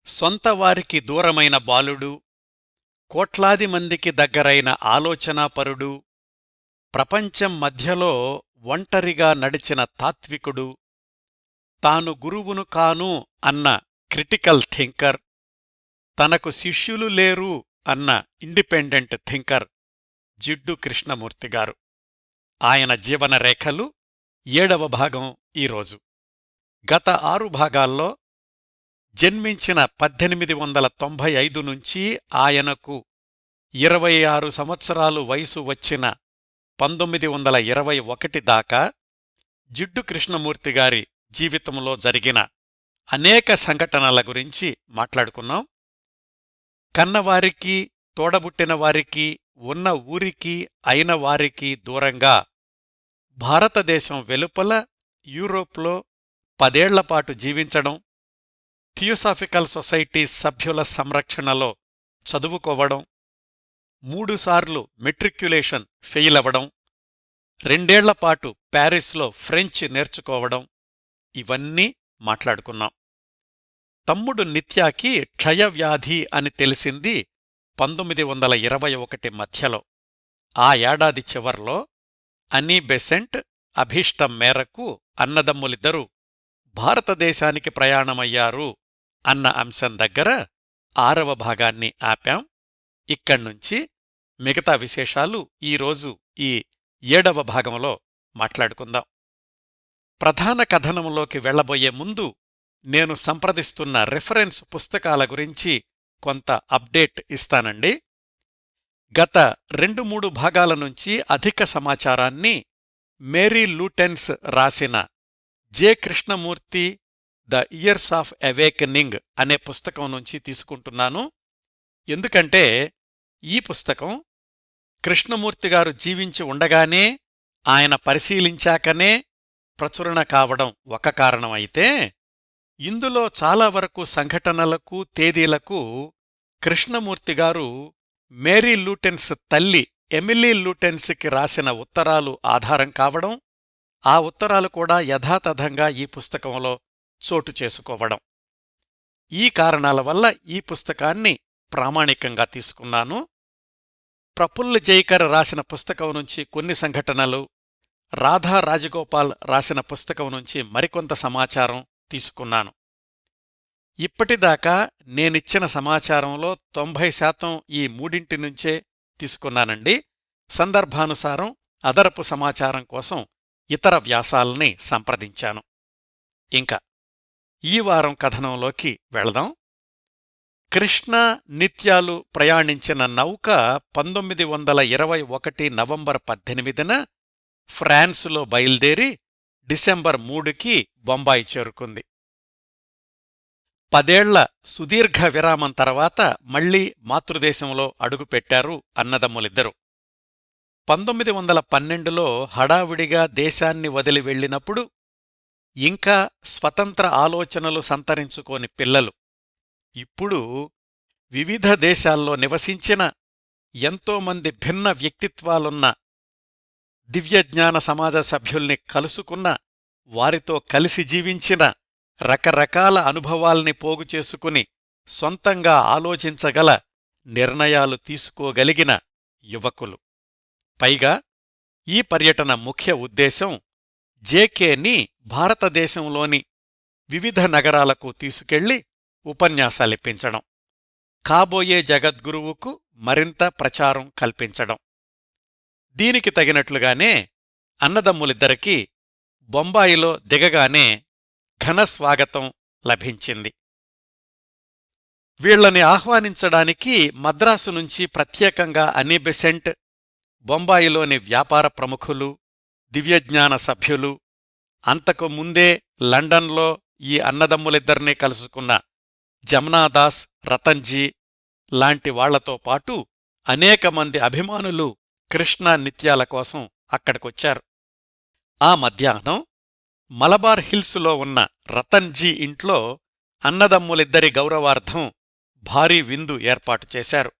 సొంతవారికి దూరమైన బాలుడు, కోట్లాది మందికి దగ్గరైన ఆలోచనాపరుడు, ప్రపంచం మధ్యలో ఒంటరిగా నడిచిన తాత్వికుడు, తాను గురువును కాను అన్న క్రిటికల్ థింకర్, తనకు శిష్యులు లేరు అన్న ఇండిపెండెంట్ థింకర్ జిడ్డు కృష్ణమూర్తిగారు. ఆయన జీవనరేఖలు 7వ భాగం ఈరోజు. గత 6 భాగాల్లో జన్మించిన 1895 నుంచి ఆయనకు 26 సంవత్సరాలు వయసు వచ్చిన 1921 దాకా జిడ్డు కృష్ణమూర్తిగారి జీవితంలో జరిగిన అనేక సంఘటనల గురించి మాట్లాడుకున్నాం. కన్నవారికి, తోడబుట్టినవారికి, ఉన్న ఊరికి, అయిన వారికి దూరంగా భారతదేశం వెలుపల యూరోప్లో 10 ఏళ్లపాటు జీవించడం, థియోసాఫికల్ సొసైటీ సభ్యుల సంరక్షణలో చదువుకోవడం, 3 సార్లు మెట్రిక్యులేషన్ ఫెయిలవడం, 2 ఏళ్లపాటు ప్యారిస్లో ఫ్రెంచ్ నేర్చుకోవడం, ఇవన్నీ మాట్లాడుకున్నాం. తమ్ముడు నిత్యాకి క్షయవ్యాధి అని తెలిసింది 1921 మధ్యలో. ఆ ఏడాది చివర్లో అనీ బెసెంట్ అభీష్టం మేరకు అన్నదమ్ములిద్దరూ భారతదేశానికి ప్రయాణమయ్యారు అన్న అంశం దగ్గర 6వ భాగాన్ని ఆపాం. ఇక్కడ్నుంచి మిగతా విశేషాలు ఈరోజు ఈ 7వ భాగంలో మాట్లాడుకుందాం. ప్రధాన కథనంలోకి వెళ్లబోయే ముందు నేను సంప్రదిస్తున్న రిఫరెన్స్ పుస్తకాల గురించి కొంత అప్డేట్ ఇస్తానండి. గత 2-3 భాగాల నుంచి అధిక సమాచారాన్ని మేరీ లూటెన్స్ రాసిన J Krishnamurthy the years of awakening అనే పుస్తకం నుంచి తీసుకుంటున్నాను. ఎందుకంటే ఈ పుస్తకం కృష్ణమూర్తిగారు జీవించి ఉండగానే, ఆయన పరిశీలించాకనే ప్రచురణ కావడం ఒక కారణం అయితే, ఇందులో చాలా వరకు సంఘటనలకు, తేదీలకు కృష్ణమూర్తిగారు మేరీ లూటెన్స్ తల్లి ఎమిలీ లూటెన్స్కి రాసిన ఉత్తరాలు ఆధారం కావడం, ఆ ఉత్తరాలు కూడా యథాతథంగా ఈ పుస్తకంలో చోటు చేసుకోవడం. ఈ కారణాల వల్ల ఈ పుస్తకాన్ని ప్రామాణికంగా తీసుకున్నాను. ప్రఫుల్ల జైకర్ రాసిన పుస్తకం నుంచి కొన్ని సంఘటనలు, రాధా రాజగోపాల్ రాసిన పుస్తకం నుంచి మరికొంత సమాచారం తీసుకున్నాను. ఇప్పటిదాకా నేనిచ్చిన సమాచారంలో 90% ఈ మూడింటి నుంచే తీసుకున్నానండి. సందర్భానుసారం అదనపు సమాచారం కోసం ఇతర వ్యాసాల్ని సంప్రదించాను. ఇంకా ఈ వారం కథనంలోకి వెళదాం. కృష్ణ, నిత్యాలు ప్రయాణించిన నౌక 1921 నవంబర్ 18న ఫ్రాన్సులో బయల్దేరి డిసెంబర్ 3కి బొంబాయి చేరుకుంది. 10 ఏళ్ల సుదీర్ఘ విరామం తర్వాత మళ్లీ మాతృదేశంలో అడుగుపెట్టారు అన్నదమ్ములిద్దరూ. 1912లో హడావిడిగా దేశాన్ని వదిలి వెళ్లినప్పుడు ఇంకా స్వతంత్ర ఆలోచనలు సంతరించుకోని పిల్లలు ఇప్పుడు వివిధ దేశాల్లో నివసించిన ఎంతోమంది భిన్న వ్యక్తిత్వాలున్న దివ్యజ్ఞాన సమాజ సభ్యుల్ని కలుసుకున్న, వారితో కలిసి జీవించిన, రకరకాల అనుభవాల్ని పోగుచేసుకుని సొంతంగా ఆలోచించగల, నిర్ణయాలు తీసుకోగలిగిన యువకులు. పైగా ఈ పర్యటన ముఖ్య ఉద్దేశం జేకేని భారతదేశంలోని వివిధ నగరాలకు తీసుకెళ్లి ఉపన్యాసాలిప్పించడం, కాబోయే జగద్గురువుకు మరింత ప్రచారం కల్పించడం. దీనికి తగినట్లుగానే అన్నదమ్ములిద్దరికీ బొంబాయిలో దిగగానే ఘనస్వాగతం లభించింది. వీళ్లని ఆహ్వానించడానికి మద్రాసు నుంచి ప్రత్యేకంగా అనీ బెసెంట్, బొంబాయిలోని వ్యాపార ప్రముఖులు, దివ్యజ్ఞాన సభ్యులు, అంతకు ముందే లండన్లో ఈ అన్నదమ్ములిద్దరినీ కలుసుకున్న జమ్నాదాస్, రతన్జీ లాంటి వాళ్లతో పాటు అనేక మంది అభిమానులు కృష్ణ, నిత్యాల కోసం అక్కడికొచ్చారు. ఆ మధ్యాహ్నం మలబార్ హిల్సులో ఉన్న రతన్జీ ఇంట్లో అన్నదమ్ములిద్దరి గౌరవార్థం భారీ విందు ఏర్పాటు చేశారు.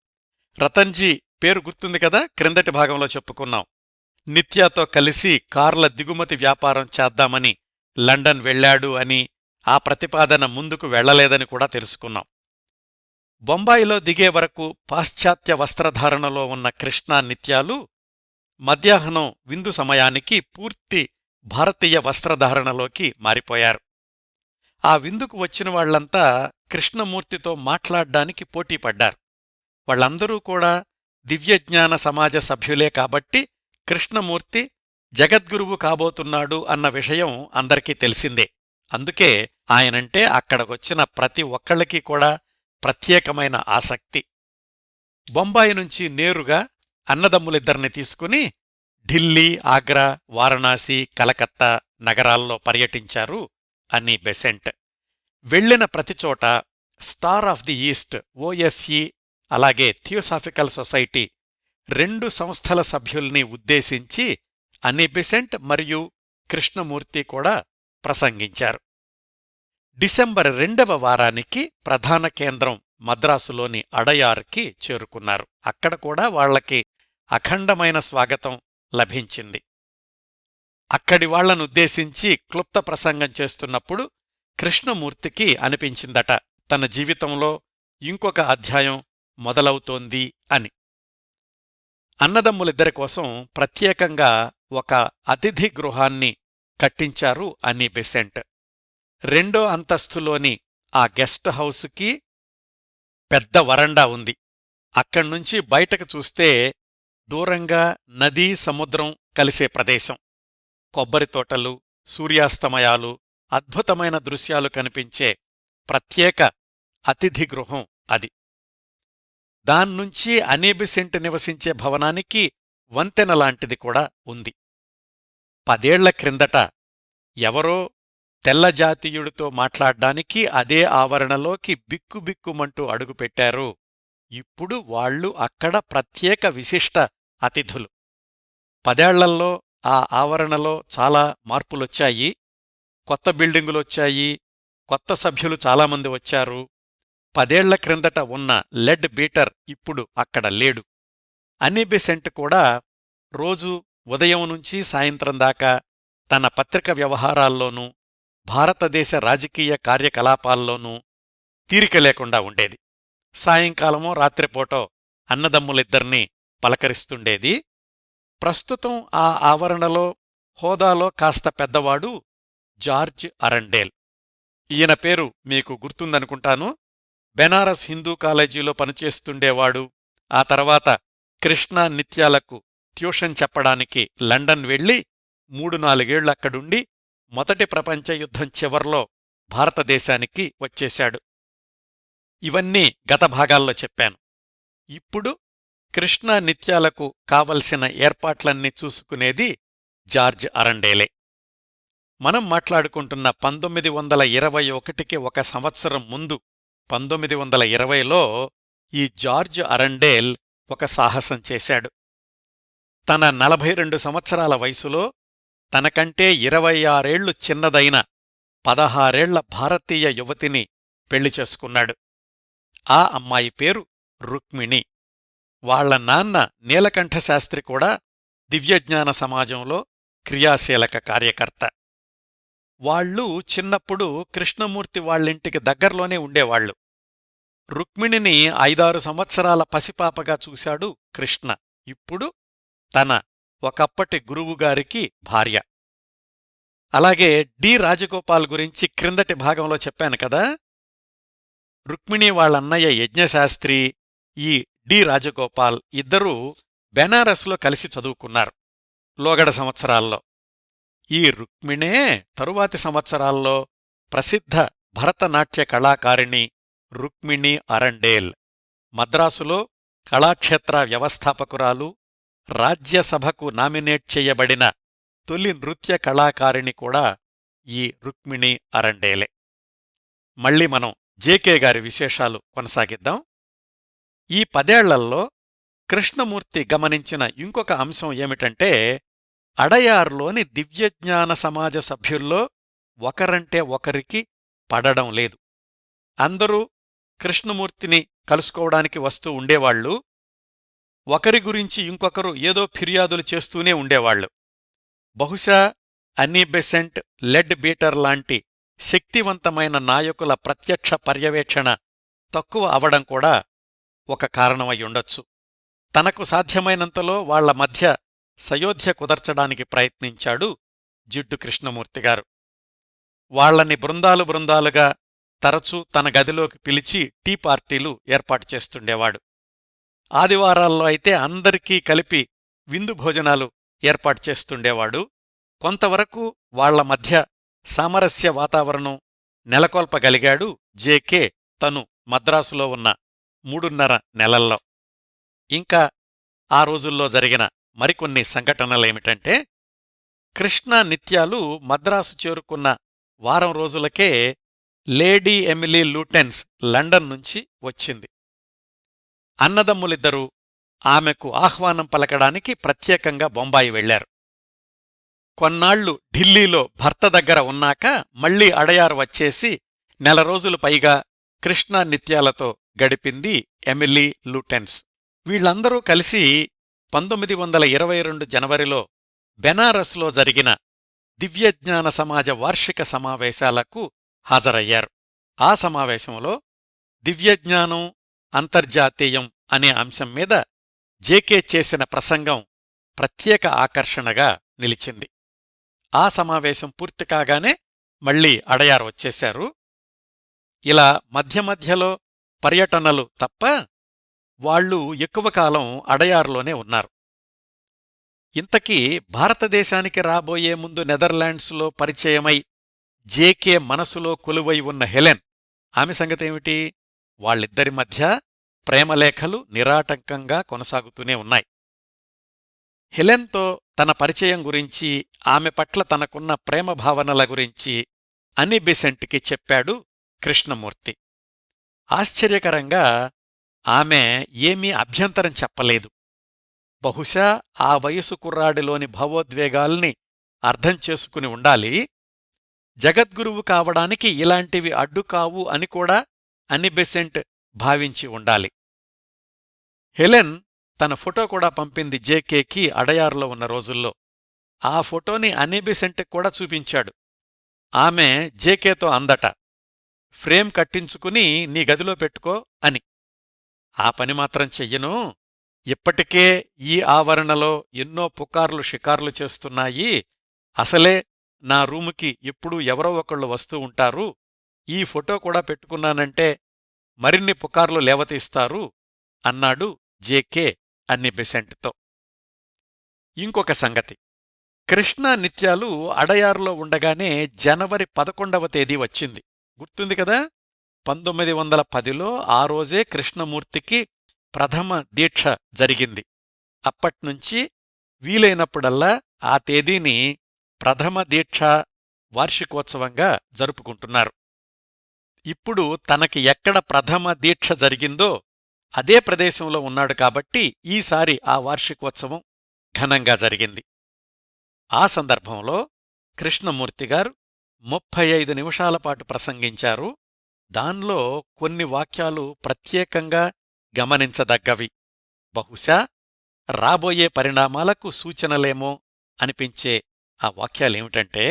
రతన్జీ పేరు గుర్తుంది కదా, క్రిందటి భాగంలో చెప్పుకున్నాం. నిత్యాతో కలిసి కార్ల దిగుమతి వ్యాపారం చేద్దామని లండన్ వెళ్లాడు అని, ఆ ప్రతిపాదన ముందుకు వెళ్లలేదని కూడా తెలుసుకున్నాం. బొంబాయిలో దిగే వరకు పాశ్చాత్య వస్త్రధారణలో ఉన్న కృష్ణా నిత్యాలు మధ్యాహ్నం విందు సమయానికి పూర్తి భారతీయ వస్త్రధారణలోకి మారిపోయారు. ఆ విందుకు వచ్చిన వాళ్లంతా కృష్ణమూర్తితో మాట్లాడ్డానికి పోటీపడ్డారు. వాళ్లందరూ కూడా దివ్యజ్ఞాన సమాజ సభ్యులే కాబట్టి కృష్ణమూర్తి జగద్గురువు కాబోతున్నాడు అన్న విషయం అందరికీ తెలిసిందే. అందుకే ఆయనంటే అక్కడకొచ్చిన ప్రతి ఒక్కళ్ళకీ కూడా ప్రత్యేకమైన ఆసక్తి. బొంబాయి నుంచి నేరుగా అన్నదమ్ములిద్దరిని తీసుకుని ఢిల్లీ, ఆగ్రా, వారణాసి, కలకత్తా నగరాల్లో పర్యటించారు అన్నీ బెసెంట్. వెళ్లిన ప్రతిచోట స్టార్ ఆఫ్ ది ఈస్ట్, ఓఎస్ఈ, అలాగే థియోసాఫికల్ సొసైటీ 2 సంస్థల సభ్యుల్ని ఉద్దేశించి అన్నీ బెసెంట్ మరియు కృష్ణమూర్తి కూడా ప్రసంగించారు. డిసెంబర్ 2వ వారానికి ప్రధాన కేంద్రం మద్రాసులోని అడయార్కి చేరుకున్నారు. అక్కడ కూడా వాళ్లకి అఖండమైన స్వాగతం లభించింది. అక్కడి వాళ్లనుద్దేశించి క్లుప్త ప్రసంగం చేస్తున్నప్పుడు కృష్ణమూర్తికి అనిపించిందట తన జీవితంలో ఇంకొక అధ్యాయం మొదలవుతోంది అని. అన్నదమ్ములిద్దరి కోసం ప్రత్యేకంగా ఒక అతిథి గృహాన్ని కట్టించారు అన్నీ బెసెంట్. 2వ అంతస్తులోని ఆ గెస్ట్ హౌసుకి పెద్ద వరండా ఉంది. అక్కడ్నుంచి బయటకు చూస్తే దూరంగా నదీ, సముద్రం కలిసే ప్రదేశం. కొబ్బరితోటలు, సూర్యాస్తమయాలు, అద్భుతమైన దృశ్యాలు కనిపించే ప్రత్యేక అతిథి గృహం అది. దాన్నుంచి అన్నీ బెసెంట్ నివసించే భవనానికి వంతెనలాంటిది కూడా ఉంది. 10 ఏళ్ల క్రిందట ఎవరో తెల్లజాతీయుడితో మాట్లాడ్డానికి అదే ఆవరణలోకి బిక్కుబిక్కుమంటూ అడుగుపెట్టారు. ఇప్పుడు వాళ్లు అక్కడ ప్రత్యేక విశిష్ట అతిథులు. 10 ఏళ్లలో ఆ ఆవరణలో చాలా మార్పులొచ్చాయి. కొత్త బిల్డింగులొచ్చాయి, కొత్త సభ్యులు చాలామంది వచ్చారు. 10 ఏళ్ల క్రిందట ఉన్న లెడ్ బీటర్ ఇప్పుడు అక్కడ లేడు. అన్నీ బెసెంట్ కూడా రోజూ ఉదయం నుంచి సాయంత్రం దాకా తన పత్రిక వ్యవహారాల్లోనూ భారతదేశ రాజకీయ కార్యకలాపాల్లోనూ తీరిక లేకుండా ఉండేది. సాయంకాలమో రాత్రిపూటో అన్నదమ్ములిద్దర్నీ పలకరిస్తుండేది. ప్రస్తుతం ఆ ఆవరణలో హోదాలో కాస్త పెద్దవాడు జార్జ్ అరండేల్. ఈయన పేరు మీకు గుర్తుందనుకుంటాను. బెనారస్ హిందూ కాలేజీలో పనిచేస్తుండేవాడు. ఆ తర్వాత కృష్ణా నిత్యాలకు ట్యూషన్ చెప్పడానికి లండన్ వెళ్లి 3-4 ఏళ్లక్కడుండి మొదటి ప్రపంచ యుద్ధం చివర్లో భారతదేశానికి వచ్చేశాడు. ఇవన్నీ గత భాగాల్లో చెప్పాను. ఇప్పుడు కృష్ణా నిత్యాలకు కావలసిన ఏర్పాట్లన్నీ చూసుకునేది జార్జ్ అరండేలే. మనం మాట్లాడుకుంటున్న 1921కి ఒక సంవత్సరం ముందు 1920లో ఈ జార్జ్ అరండేల్ ఒక సాహసం చేశాడు. తన 42 సంవత్సరాల వయసులో తనకంటే 26 ఏళ్లు చిన్నదైన 16 ఏళ్ల భారతీయ యువతిని పెళ్లి చేసుకున్నాడు. ఆ అమ్మాయి పేరు రుక్మిణి. వాళ్ల నాన్న నీలకంఠశాస్త్రి కూడా దివ్యజ్ఞాన సమాజంలో క్రియాశీలక కార్యకర్త. వాళ్లు చిన్నప్పుడు కృష్ణమూర్తి వాళ్ళింటికి దగ్గర్లోనే ఉండేవాళ్లు. రుక్మిణిని 5-6 సంవత్సరాల పసిపాపగా చూశాడు కృష్ణ. ఇప్పుడు తన ఒకప్పటి గురువుగారికి భార్య. అలాగే డి రాజగోపాల్ గురించి క్రిందటి భాగంలో చెప్పాను కదా. రుక్మిణి వాళ్ళన్నయ్య యజ్ఞశాస్త్రి, ఈ డి రాజగోపాల్ ఇద్దరూ బెనారస్లో కలిసి చదువుకున్నారు లోగడ సంవత్సరాల్లో. ఈ రుక్మిణే తరువాతి సంవత్సరాల్లో ప్రసిద్ధ భరతనాట్య కళాకారిణి రుక్మిణి అరండేల్. మద్రాసులో కళాక్షేత్ర వ్యవస్థాపకురాలు, రాజ్యసభకు నామినేట్ చెయ్యబడిన తొలి నృత్య కళాకారిణి కూడా ఈ రుక్మిణి అరండేలే. మళ్ళీ మనం జేకే గారి విశేషాలు కొనసాగిద్దాం. ఈ 10 ఏళ్లలో కృష్ణమూర్తి గమనించిన ఇంకొక అంశం ఏమిటంటే, అడయార్లోని దివ్యజ్ఞాన సమాజ సభ్యుల్లో ఒకరంటే ఒకరికి పడడం లేదు. అందరూ కృష్ణమూర్తిని కలుసుకోవడానికి వస్తూ ఉండేవాళ్లు. ఒకరి గురించి ఇంకొకరు ఏదో ఫిర్యాదులు చేస్తూనే ఉండేవాళ్లు. బహుశా అన్నీ బెసెంట్, లెడ్ బీటర్ లాంటి శక్తివంతమైన నాయకుల ప్రత్యక్ష పర్యవేక్షణ తక్కువ అవడం కూడా ఒక కారణమయ్యుండొచ్చు. తనకు సాధ్యమైనంతలో వాళ్ల మధ్య సయోధ్య కుదర్చడానికి ప్రయత్నించాడు జిడ్డు కృష్ణమూర్తిగారు. వాళ్లని బృందాలు బృందాలుగా తరచూ తన గదిలోకి పిలిచి టీ పార్టీలు ఏర్పాటు చేస్తుండేవాడు. ఆదివారాల్లో అయితే అందరికీ కలిపి విందు భోజనాలు ఏర్పాటు చేస్తుండేవాడు. కొంతవరకు వాళ్ల మధ్య సామరస్య వాతావరణం నెలకొల్పగలిగాడు జేకే తను మద్రాసులో ఉన్న 3.5 నెలల్లో. ఇంకా ఆ రోజుల్లో జరిగిన మరికొన్ని సంఘటనలేమిటంటే, కృష్ణ నిత్యాలు మద్రాసు చేరుకున్న వారం రోజులకే లేడీ ఎమిలీ లూటెన్స్ లండన్ నుంచి వచ్చింది. అన్నదమ్ములిద్దరూ ఆమెకు ఆహ్వానం పలకడానికి ప్రత్యేకంగా బొంబాయి వెళ్లారు. కొన్నాళ్లు ఢిల్లీలో భర్త దగ్గర ఉన్నాక మళ్లీ అడయారు వచ్చేసి 1 నెల రోజులు పైగా కృష్ణ నిత్యాలతో గడిపింది ఎమిలీ లూటెన్స్. వీళ్లందరూ కలిసి 1922 జనవరిలో బెనారస్లో జరిగిన దివ్యజ్ఞాన సమాజ వార్షిక సమావేశాలకు హాజరయ్యారు. ఆ సమావేశంలో దివ్యజ్ఞానం అంతర్జాతీయం అనే అంశం మీద జేకే చేసిన ప్రసంగం ప్రత్యేక ఆకర్షణగా నిలిచింది. ఆ సమావేశం పూర్తి కాగానే మళ్లీ అడయార్ వచ్చేశారు. ఇలా మధ్య మధ్యలో పర్యటనలు తప్ప వాళ్లు ఎక్కువ కాలం అడయార్లోనే ఉన్నారు. ఇంతకీ భారతదేశానికి రాబోయే ముందు నెదర్లాండ్స్లో పరిచయమై జేకే మనసులో కొలువై ఉన్న హెలెన్, ఆమె సంగతేమిటి? వాళ్ళిద్దరి మధ్య ప్రేమలేఖలు నిరాటంకంగా కొనసాగుతూనే ఉన్నాయి. హెలెన్తో తన పరిచయం గురించి, ఆమె పట్ల తనకున్న ప్రేమభావనల గురించి అనీ బెసెంట్కి చెప్పాడు కృష్ణమూర్తి. ఆశ్చర్యకరంగా ఆమె ఏమీ అభ్యంతరం చెప్పలేదు. బహుశా ఆ వయసు కుర్రాడిలోని భావోద్వేగాల్ని అర్థం చేసుకుని ఉండాలి. జగద్గురువు కావడానికి ఇలాంటివి అడ్డుకావు అని కూడా అనీ బెసెంట్ భావించి ఉండాలి. హెలెన్ తన ఫోటో కూడా పంపింది జేకేకి అడయార్లో ఉన్న రోజుల్లో. ఆ ఫోటోని అనీ బెసెంట్కి కూడా చూపించాడు. ఆమె జేకేతో అందట, ఫ్రేమ్ కట్టించుకుని నీ గదిలో పెట్టుకో అని. ఆ పని మాత్రం చెయ్యను, ఇప్పటికే ఈ ఆవరణలో ఎన్నో పుకార్లు షికార్లు చేస్తున్నాయి, అసలే నా రూముకి ఎప్పుడూ ఎవరో ఒకళ్ళు వస్తూ ఉంటారు, ఈ ఫోటో కూడా పెట్టుకున్నానంటే మరిన్ని పుకార్లు లేవతీస్తారు అన్నాడు జేకే అన్నీ బెసెంట్తో. ఇంకొక సంగతి, కృష్ణా నిత్యాలు అడయారులో ఉండగానే జనవరి 11వ తేదీ వచ్చింది. గుర్తుంది కదా? 1910లో ఆ రోజే కృష్ణమూర్తికి ప్రథమ దీక్ష జరిగింది. అప్పట్నుంచి వీలైనప్పుడల్లా ఆ తేదీని ప్రథమ దీక్ష వార్షికోత్సవంగా జరుపుకుంటున్నారు. ఇప్పుడు తనకి ఎక్కడ ప్రథమ దీక్ష జరిగిందో అదే ప్రదేశంలో ఉన్నాడు కాబట్టి ఈసారి ఆ వార్షికోత్సవం ఘనంగా జరిగింది. ఆ సందర్భంలో కృష్ణమూర్తిగారు 35 నిమిషాలపాటు ప్రసంగించారు. దాన్లో కొన్ని వాక్యాలు ప్రత్యేకంగా గమనించదగ్గవి. బహుశా రాబోయే పరిణామాలకు సూచనలేమో అనిపించే ఆ వాక్యాలేమిటంటే,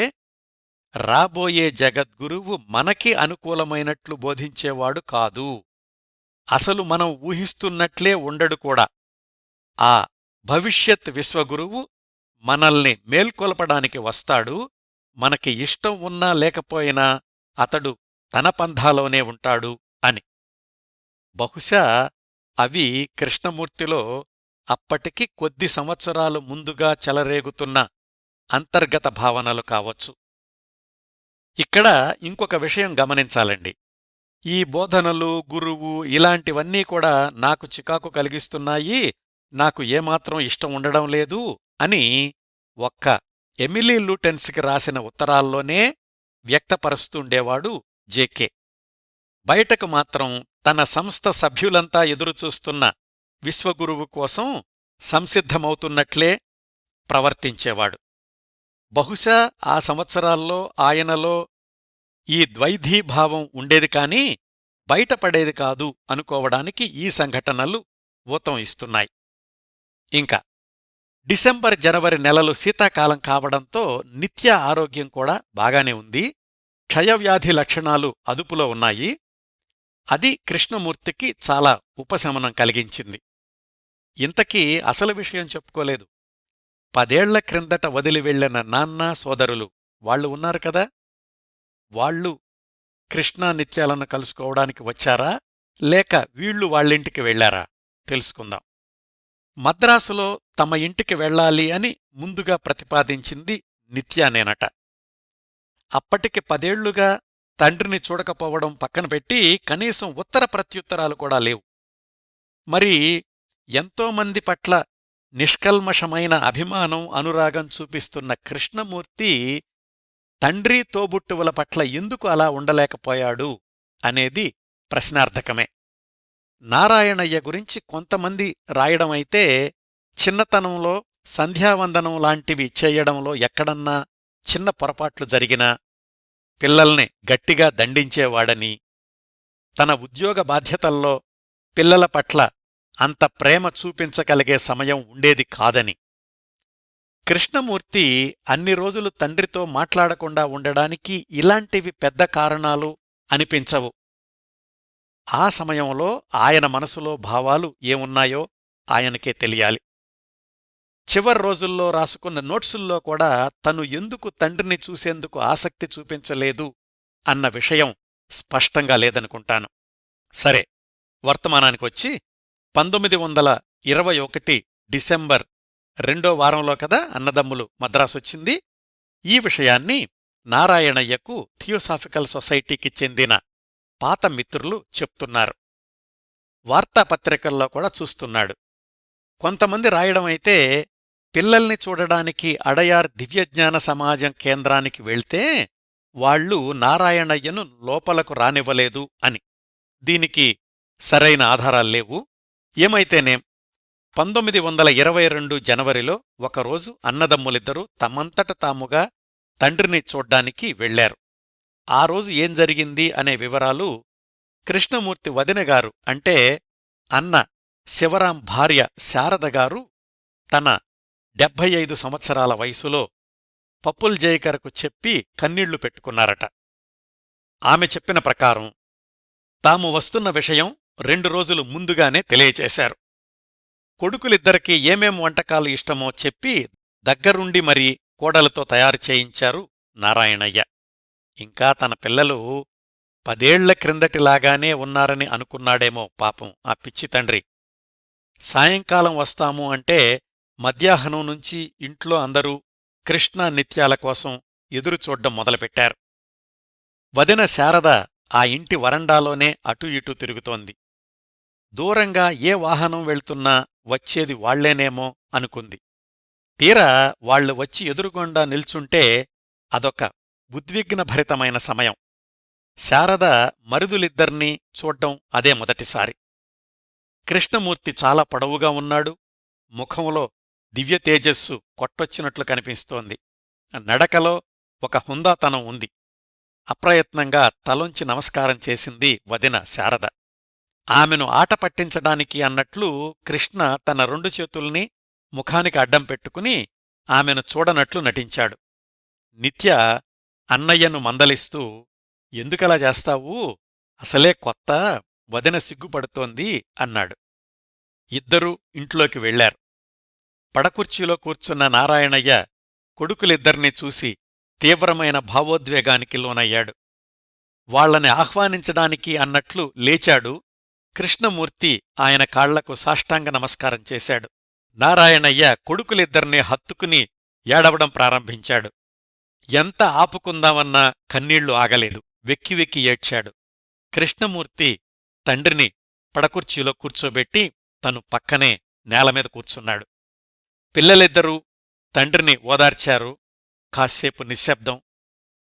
రాబోయే జగద్గురువు మనకి అనుకూలమైనట్లు బోధించేవాడు కాదు, అసలు మనం ఊహిస్తున్నట్లే ఉండడు కూడా. ఆ భవిష్యత్ విశ్వగురువు మనల్ని మేల్కొల్పడానికి వస్తాడు, మనకి ఇష్టం ఉన్నా లేకపోయినా అతడు తన పంథాలోనే ఉంటాడు అని. బహుశా అవి కృష్ణమూర్తిలో అప్పటికి కొద్ది సంవత్సరాలు ముందుగా చెలరేగుతున్న అంతర్గత భావనలు కావచ్చు. ఇక్కడ ఇంకొక విషయం గమనించాలండి. ఈ బోధనలు, గురువు ఇలాంటివన్నీ కూడా నాకు చికాకు కలిగిస్తున్నాయి, నాకు ఏమాత్రం ఇష్టం ఉండడం లేదు అని ఒక్క ఎమిలీ లూటెన్స్కి రాసిన ఉత్తరాల్లోనే వ్యక్తపరుస్తుండేవాడు జేకే. బయటకు మాత్రం తన సంస్థ సభ్యులంతా ఎదురుచూస్తున్న విశ్వగురువు కోసం సంసిద్ధమవుతున్నట్లే ప్రవర్తించేవాడు. బహుశా ఆ సంవత్సరాల్లో ఆయనలో ఈ ద్వైధీభావం ఉండేది కాని బయటపడేది కాదు అనుకోవడానికి ఈ సంఘటనలు ఊతం ఇస్తున్నాయి. ఇంకా డిసెంబర్, జనవరి నెలలు శీతాకాలం కావడంతో నిత్య ఆరోగ్యం కూడా బాగానే ఉంది. క్షయవ్యాధి లక్షణాలు అదుపులో ఉన్నాయి. అది కృష్ణమూర్తికి చాలా ఉపశమనం కలిగించింది. ఇంతకీ అసలు విషయం చెప్పుకోలేదు. 10 ఏళ్ల క్రిందట వదిలి వెళ్లిన నాన్న సోదరులు వాళ్ళు ఉన్నారు కదా, వాళ్ళు కృష్ణా నిత్యాలను కలుసుకోవడానికి వచ్చారా, లేక వీళ్లు వాళ్ళింటికి వెళ్లారా తెలుసుకుందాం. మద్రాసులో తమ ఇంటికి వెళ్ళాలి అని ముందుగా ప్రతిపాదించింది నిత్యానేనట. అప్పటికి 10 ఏళ్లుగా తండ్రిని చూడకపోవడం పక్కనపెట్టి కనీసం ఉత్తర ప్రత్యుత్తరాలు కూడా లేవు. మరి ఎంతోమంది పట్ల నిష్కల్మషమైన అభిమానం, అనురాగం చూపిస్తున్న కృష్ణమూర్తి తండ్రి తోబుట్టువుల పట్ల ఎందుకు అలా ఉండలేకపోయాడు అనేది ప్రశ్నార్థకమే. నారాయణయ్య గురించి కొంతమంది రాయడమైతే చిన్నతనంలో సంధ్యావందనం లాంటివి చేయడంలో ఎక్కడన్నా చిన్న పొరపాట్లు జరిగినా పిల్లల్ని గట్టిగా దండించేవాడని, తన ఉద్యోగ బాధ్యతల్లో పిల్లల పట్ల అంత ప్రేమ చూపించగలిగే సమయం ఉండేది కాదని, కృష్ణమూర్తి అన్ని రోజులు తండ్రితో మాట్లాడకుండా ఉండడానికి ఇలాంటివి పెద్ద కారణాలు అనిపించవు. ఆ సమయంలో ఆయన మనసులో భావాలు ఏమున్నాయో ఆయనకే తెలియాలి. చివరి రోజుల్లో రాసుకున్న నోట్సుల్లో కూడా తను ఎందుకు తండ్రిని చూసేందుకు ఆసక్తి చూపించలేదు అన్న విషయం స్పష్టంగా లేదనుకుంటాను. సరే, వర్తమానానికొచ్చి 1921 డిసెంబర్ 2వ వారంలో కదా అన్నదమ్ములు మద్రాసొచ్చింది. ఈ విషయాన్ని నారాయణయ్యకు థియోసాఫికల్ సొసైటీకి చెందిన పాత మిత్రులు చెప్తున్నారు. వార్తాపత్రికల్లో కూడా చూస్తున్నాడు. కొంతమంది రాయడమైతే పిల్లల్ని చూడడానికి అడయార్ దివ్యజ్ఞాన సమాజం కేంద్రానికి వెళ్తే వాళ్లు నారాయణయ్యను లోపలకు రానివ్వలేదు అని. దీనికి సరైన ఆధారాల్లేవు. ఏమైతేనేం 1922 జనవరిలో ఒకరోజు అన్నదమ్ములిద్దరూ తమంతట తాముగా తండ్రిని చూడ్డానికి వెళ్లారు. ఆ రోజు ఏం జరిగింది అనే వివరాలు కృష్ణమూర్తి వదినగారు, అంటే అన్న శివరాం భార్య శారదగారు తన 75 సంవత్సరాల వయసులో పప్పుల్ జైకర్కు చెప్పి కన్నీళ్లు పెట్టుకున్నారట. ఆమె చెప్పిన ప్రకారం తాము వస్తున్న విషయం 2 రోజులు ముందుగానే తెలియచేశారు. కొడుకులిద్దరికీ ఏమేం వంటకాలు ఇష్టమో చెప్పి దగ్గరుండి మరీ కోడలతో తయారు చేయించారు నారాయణయ్య. ఇంకా తన పిల్లలు 10 ఏళ్ల క్రిందటిలాగానే ఉన్నారని అనుకున్నాడేమో పాపం ఆ పిచ్చి తండ్రి. సాయంకాలం వస్తాము అంటే మధ్యాహ్నం నుంచి ఇంట్లో అందరూ కృష్ణా నిత్యాల కోసం ఎదురుచూడ్డం మొదలుపెట్టారు. వదిన శారద ఆ ఇంటి వరండాలోనే అటూ ఇటూ తిరుగుతోంది. దూరంగా ఏ వాహనం వెళ్తున్నా వచ్చేది వాళ్లేనేమో అనుకుంది. తీరా వాళ్లు వచ్చి ఎదురుగుండా నిల్చుంటే అదొక ఉద్విగ్నభరితమైన సమయం. శారద మరుదులిద్దర్నీ చూడ్డం అదే మొదటిసారి. కృష్ణమూర్తి చాలా పొడవుగా ఉన్నాడు. ముఖంలో దివ్యతేజస్సు కొట్టొచ్చినట్లు కనిపిస్తోంది. నడకలో ఒక హుందాతనం ఉంది. అప్రయత్నంగా తలొంచి నమస్కారం చేసింది వదిన శారద. ఆమెను ఆట పట్టించడానికి అన్నట్లు కృష్ణ తన 2 చేతుల్ని ముఖానికి అడ్డం పెట్టుకుని ఆమెను చూడనట్లు నటించాడు. నిత్య అన్నయ్యను మందలిస్తూ, ఎందుకలా చేస్తావూ, అసలే కొత్త, వదిన సిగ్గుపడుతోంది అన్నాడు. ఇద్దరూ ఇంట్లోకి వెళ్లారు. పడకుర్చీలో కూర్చున్న నారాయణయ్య కొడుకులిద్దర్నీ చూసి తీవ్రమైన భావోద్వేగానికి లోనయ్యాడు. వాళ్లని ఆహ్వానించడానికి అన్నట్లు లేచాడు. కృష్ణమూర్తి ఆయన కాళ్లకు సాష్టాంగ నమస్కారం చేశాడు. నారాయణయ్య కొడుకులిద్దర్నీ హత్తుకుని ఏడవడం ప్రారంభించాడు. ఎంత ఆపుకుందామన్నా కన్నీళ్లు ఆగలేదు. వెక్కి వెక్కి ఏడ్చాడు. కృష్ణమూర్తి తండ్రిని పడకుర్చీలో కూర్చోబెట్టి తను పక్కనే నేలమీద కూర్చున్నాడు. పిల్లలిద్దరూ తండ్రిని ఓదార్చారు. కాసేపు నిశ్శబ్దం.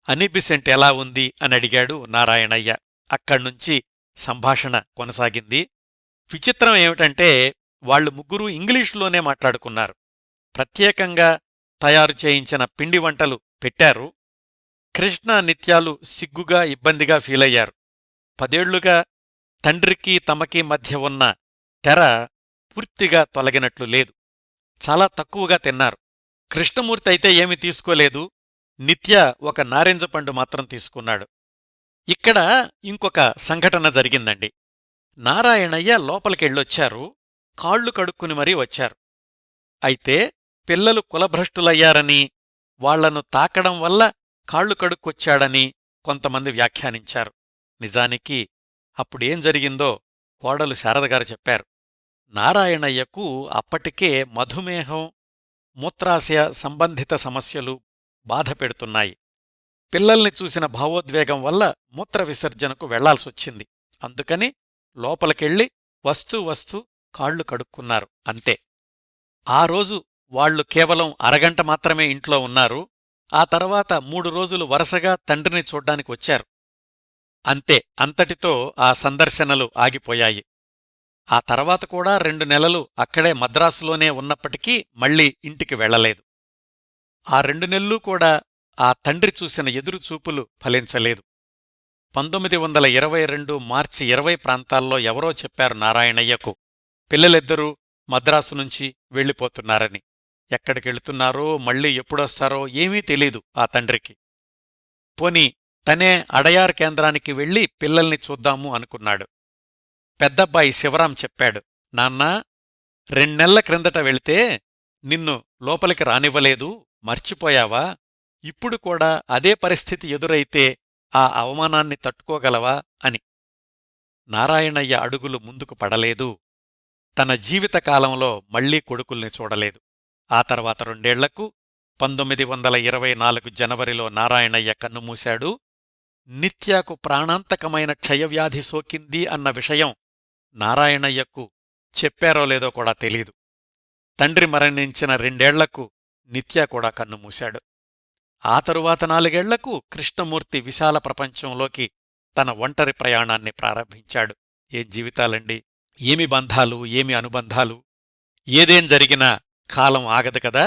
అనిబిసెంట్ ఎలా ఉంది అని అడిగాడు నారాయణయ్య. అక్కడ్నుంచి సంభాషణ కొనసాగింది. విచిత్రం ఏమిటంటే వాళ్లు ముగ్గురూ ఇంగ్లీషులోనే మాట్లాడుకున్నారు. ప్రత్యేకంగా తయారు చేయించిన పిండి వంటలు పెట్టారు. కృష్ణ నిత్యాలు సిగ్గుగా ఇబ్బందిగా ఫీలయ్యారు. 10 ఏళ్లుగా తండ్రికి తమకి మధ్య ఉన్న తెర పూర్తిగా తొలగినట్లు లేదు. చాలా తక్కువగా తిన్నారు. కృష్ణమూర్తి అయితే ఏమీ తీసుకోలేదు. నిత్య ఒక నారింజ పండు మాత్రం తీసుకున్నాడు. ఇక్కడ ఇంకొక సంఘటన జరిగిందండి. నారాయణయ్య లోపలికెళ్ళొచ్చారు. కాళ్ళు కడుక్కుని మరీ వచ్చారు. అయితే పిల్లలు కులభ్రష్టులయ్యారని, వాళ్లను తాకడం వల్ల కాళ్ళు కడుక్కొచ్చాడని కొంతమంది వ్యాఖ్యానించారు. నిజానికి అప్పుడేం జరిగిందో కోడలు శారదగారు చెప్పారు. నారాయణయ్యకు అప్పటికే మధుమేహం, మూత్రాశయ సంబంధిత సమస్యలు బాధ పెడుతున్నాయి. పిల్లల్ని చూసిన భావోద్వేగం వల్ల మూత్ర విసర్జనకు వెళ్లాల్సొచ్చింది. అందుకని లోపలికెళ్ళి వస్తూ వస్తూ కాళ్ళు కడుక్కున్నారు, అంతే. ఆ రోజు వాళ్లు కేవలం అరగంట మాత్రమే ఇంట్లో ఉన్నారు. ఆ తర్వాత 3 రోజులు వరుసగా తండ్రిని చూడ్డానికి వచ్చారు. అంతే, అంతటితో ఆ సందర్శనలు ఆగిపోయాయి. ఆ తర్వాత కూడా 2 నెలలు అక్కడే మద్రాసులోనే ఉన్నప్పటికీ మళ్లీ ఇంటికి వెళ్లలేదు. ఆ 2 నెలలూ కూడా ఆ తండ్రి చూసిన ఎదురుచూపులు ఫలించలేదు. 1922 మార్చి 20 ప్రాంతాల్లో ఎవరో చెప్పారు నారాయణయ్యకు, పిల్లలిద్దరూ మద్రాసు నుంచి వెళ్ళిపోతున్నారని. ఎక్కడికెళ్తున్నారో, మళ్లీ ఎప్పుడొస్తారో ఏమీ తెలీదు ఆ తండ్రికి. పోనీ తనే అడయార్ కేంద్రానికి వెళ్లి పిల్లల్ని చూద్దాము అనుకున్నాడు. పెద్దబ్బాయి శివరాం చెప్పాడు, నాన్నా, 2 నెలల క్రిందట వెళితే నిన్ను లోపలికి రానివ్వలేదు, మర్చిపోయావా? ఇప్పుడు కూడా అదే పరిస్థితి ఎదురైతే ఆ అవమానాన్ని తట్టుకోగలవా అని. నారాయణయ్య అడుగులు ముందుకు పడలేదు. తన జీవితకాలంలో మళ్లీ కొడుకుల్ని చూడలేదు. ఆ తర్వాత 2 ఏళ్లకు 1924 జనవరిలో నారాయణయ్య కన్నుమూశాడు. నిత్యాకు ప్రాణాంతకమైన క్షయవ్యాధి సోకింది అన్న విషయం నారాయణయ్యకు చెప్పారో లేదో కూడా తెలీదు. తండ్రి మరణించిన 2 ఏళ్లకు నిత్యా కూడా కన్నుమూశాడు. ఆ తరువాత 4 ఏళ్లకు కృష్ణమూర్తి విశాల ప్రపంచంలోకి తన ఒంటరి ప్రయాణాన్ని ప్రారంభించాడు. ఏం జీవితాలండి! ఏమి బంధాలు, ఏమి అనుబంధాలు! ఏదేం జరిగినా కాలం ఆగదు కదా.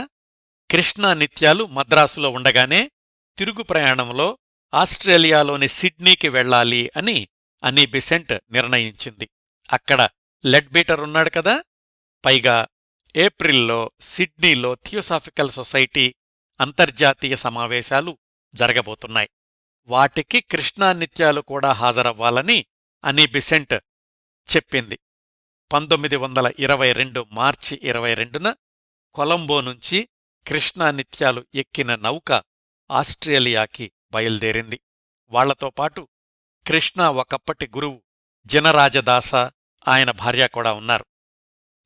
కృష్ణా నిత్యాలు మద్రాసులో ఉండగానే తిరుగు ప్రయాణంలో ఆస్ట్రేలియాలోని సిడ్నీకి వెళ్లాలి అని అనీ బిసెంట్ నిర్ణయించింది. అక్కడ లెడ్బీటర్ ఉన్నాడు కదా. పైగా ఏప్రిల్లో సిడ్నీలో థియోసాఫికల్ సొసైటీ అంతర్జాతీయ సమావేశాలు జరగబోతున్నాయి. వాటికి కృష్ణా నిత్యాలు కూడా హాజరవ్వాలని అనీ బిసెంట్ చెప్పింది. 1922 మార్చి 22న కొలంబో నుంచి కృష్ణా నిత్యాలు ఎక్కిన నౌక ఆస్ట్రేలియాకి బయల్దేరింది. వాళ్లతో పాటు కృష్ణ ఒకప్పటి గురువు జినరాజదాస, ఆయన భార్య కూడా ఉన్నారు.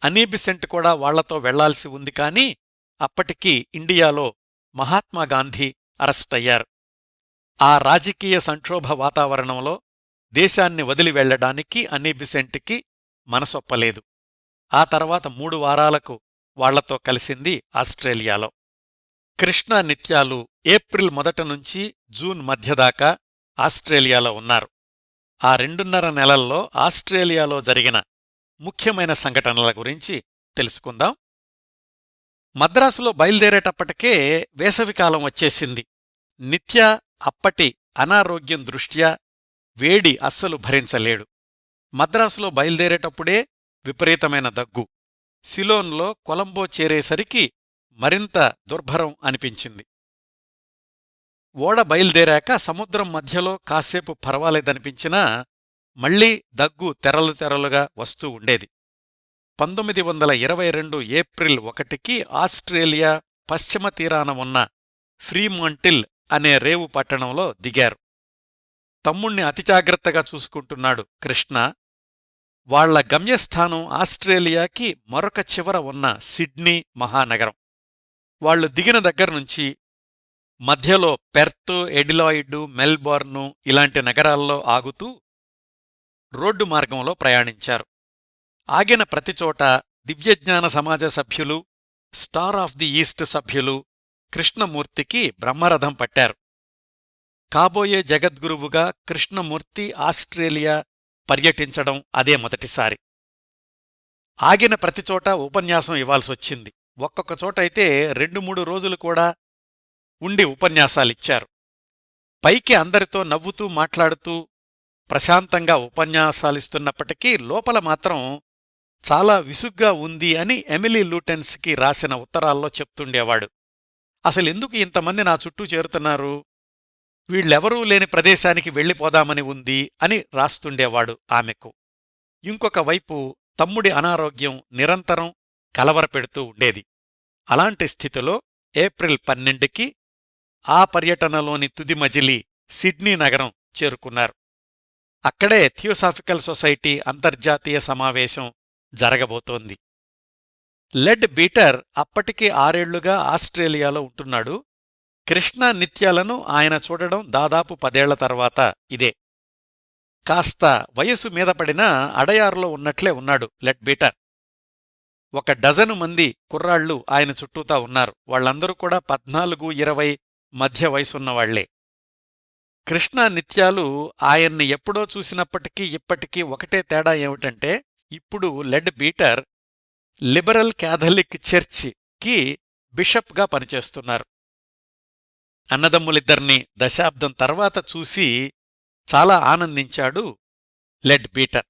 అనీ బిసెంట్ కూడా వాళ్లతో వెళ్లాల్సి ఉంది. కానీ అప్పటికి ఇండియాలో మహాత్మాగాంధీ అరెస్టయ్యారు. ఆ రాజకీయ సంక్షోభ వాతావరణంలో దేశాన్ని వదిలి వెళ్లడానికి అనీ బిసెంట్కి మనసొప్పలేదు. ఆ తర్వాత 3 వారాలకు వాళ్లతో కలిసింది ఆస్ట్రేలియాలో. కృష్ణా నిత్యాలు ఏప్రిల్ మొదట నుంచి జూన్ మధ్యదాకా ఆస్ట్రేలియాలో ఉన్నారు. ఆ 2.5 నెలల్లో ఆస్ట్రేలియాలో జరిగిన ముఖ్యమైన సంఘటనల గురించి తెలుసుకుందాం. మద్రాసులో బయల్దేరేటప్పటికే వేసవికాలం వచ్చేసింది. నిత్య అప్పటి అనారోగ్యం దృష్ట్యా వేడి అస్సలు భరించలేడు. మద్రాసులో బయల్దేరేటప్పుడే విపరీతమైన దగ్గు. సిలోన్లో కొలంబో చేరేసరికి మరింత దుర్భరం అనిపించింది. ఓడ బయల్దేరాక సముద్రం మధ్యలో కాసేపు పర్వాలేదనిపించినా మళ్లీ దగ్గు తెరలు తెరలుగా వస్తూ ఉండేది. 1922 ఏప్రిల్ 1కి ఆస్ట్రేలియా పశ్చిమ తీరాన ఉన్న ఫ్రీమాంటిల్ అనే రేవు పట్టణంలో దిగారు. తమ్ముణ్ణి అతిజాగ్రత్తగా చూసుకుంటున్నాడు కృష్ణ. వాళ్ల గమ్యస్థానం ఆస్ట్రేలియాకి మరొక చివర ఉన్న సిడ్నీ మహానగరం. వాళ్లు దిగిన దగ్గర్నుంచి మధ్యలో పెర్త్, ఎడిలాయిడ్, మెల్బోర్ను ఇలాంటి నగరాల్లో ఆగుతూ రోడ్డు మార్గంలో ప్రయాణించారు. ఆగిన ప్రతిచోట దివ్యజ్ఞాన సమాజ సభ్యులు, స్టార్ ఆఫ్ ది ఈస్ట్ సభ్యులు కృష్ణమూర్తికి బ్రహ్మరథం పట్టారు. కాబోయే జగద్గురువుగా కృష్ణమూర్తి ఆస్ట్రేలియా పర్యటించడం అదే మొదటిసారి. ఆగిన ప్రతిచోట ఉపన్యాసం ఇవ్వాల్సొచ్చింది. ఒక్కొక్క చోటైతే 2-3 రోజులు కూడా ఉండి ఉపన్యాసాలిచ్చారు. పైకి అందరితో నవ్వుతూ మాట్లాడుతూ ప్రశాంతంగా ఉపన్యాసాలిస్తున్నప్పటికీ లోపల మాత్రం చాలా విసుగ్గా ఉంది అని ఎమిలీ లూటెన్స్కి రాసిన ఉత్తరాల్లో చెప్తుండేవాడు. అసలెందుకు ఇంతమంది నా చుట్టూ చేరుతున్నారు, వీళ్లెవరూ లేని ప్రదేశానికి వెళ్ళిపోదామని ఉంది అని రాస్తుండేవాడు ఆమెకు. ఇంకొక వైపు తమ్ముడి అనారోగ్యం నిరంతరం కలవరపెడుతూ ఉండేది. అలాంటి స్థితిలో ఏప్రిల్ 12కి ఆ పర్యటనలోని తుది మజిలీ సిడ్నీ నగరం చేరుకున్నారు. అక్కడే థియోసాఫికల్ సొసైటీ అంతర్జాతీయ సమావేశం జరగబోతోంది. లెడ్ బీటర్ అప్పటికి 6 ఏళ్లుగా ఆస్ట్రేలియాలో ఉంటున్నాడు. కృష్ణ నిత్యాలను ఆయన చూడడం దాదాపు 10 ఏళ్ల తర్వాత ఇదే. కాస్త వయసు మీదపడినా అడయారులో ఉన్నట్లే ఉన్నాడు లెడ్ బీటర్. 1 డజను మంది కుర్రాళ్ళు ఆయన చుట్టూతా ఉన్నారు. వాళ్లందరూ కూడా 14-20 మధ్య వయసున్నవాళ్లే. కృష్ణ నిత్యాలు ఆయన్ని ఎప్పుడో చూసినప్పటికీ ఇప్పటికీ ఒకటే తేడా ఏమిటంటే, ఇప్పుడు లెడ్ బీటర్ లిబరల్ క్యాథలిక్ చర్చికి బిషప్గా పనిచేస్తున్నారు. అన్నదమ్ములిద్దర్నీ దశాబ్దం తర్వాత చూసి చాలా ఆనందించాడు లెడ్ బీటర్.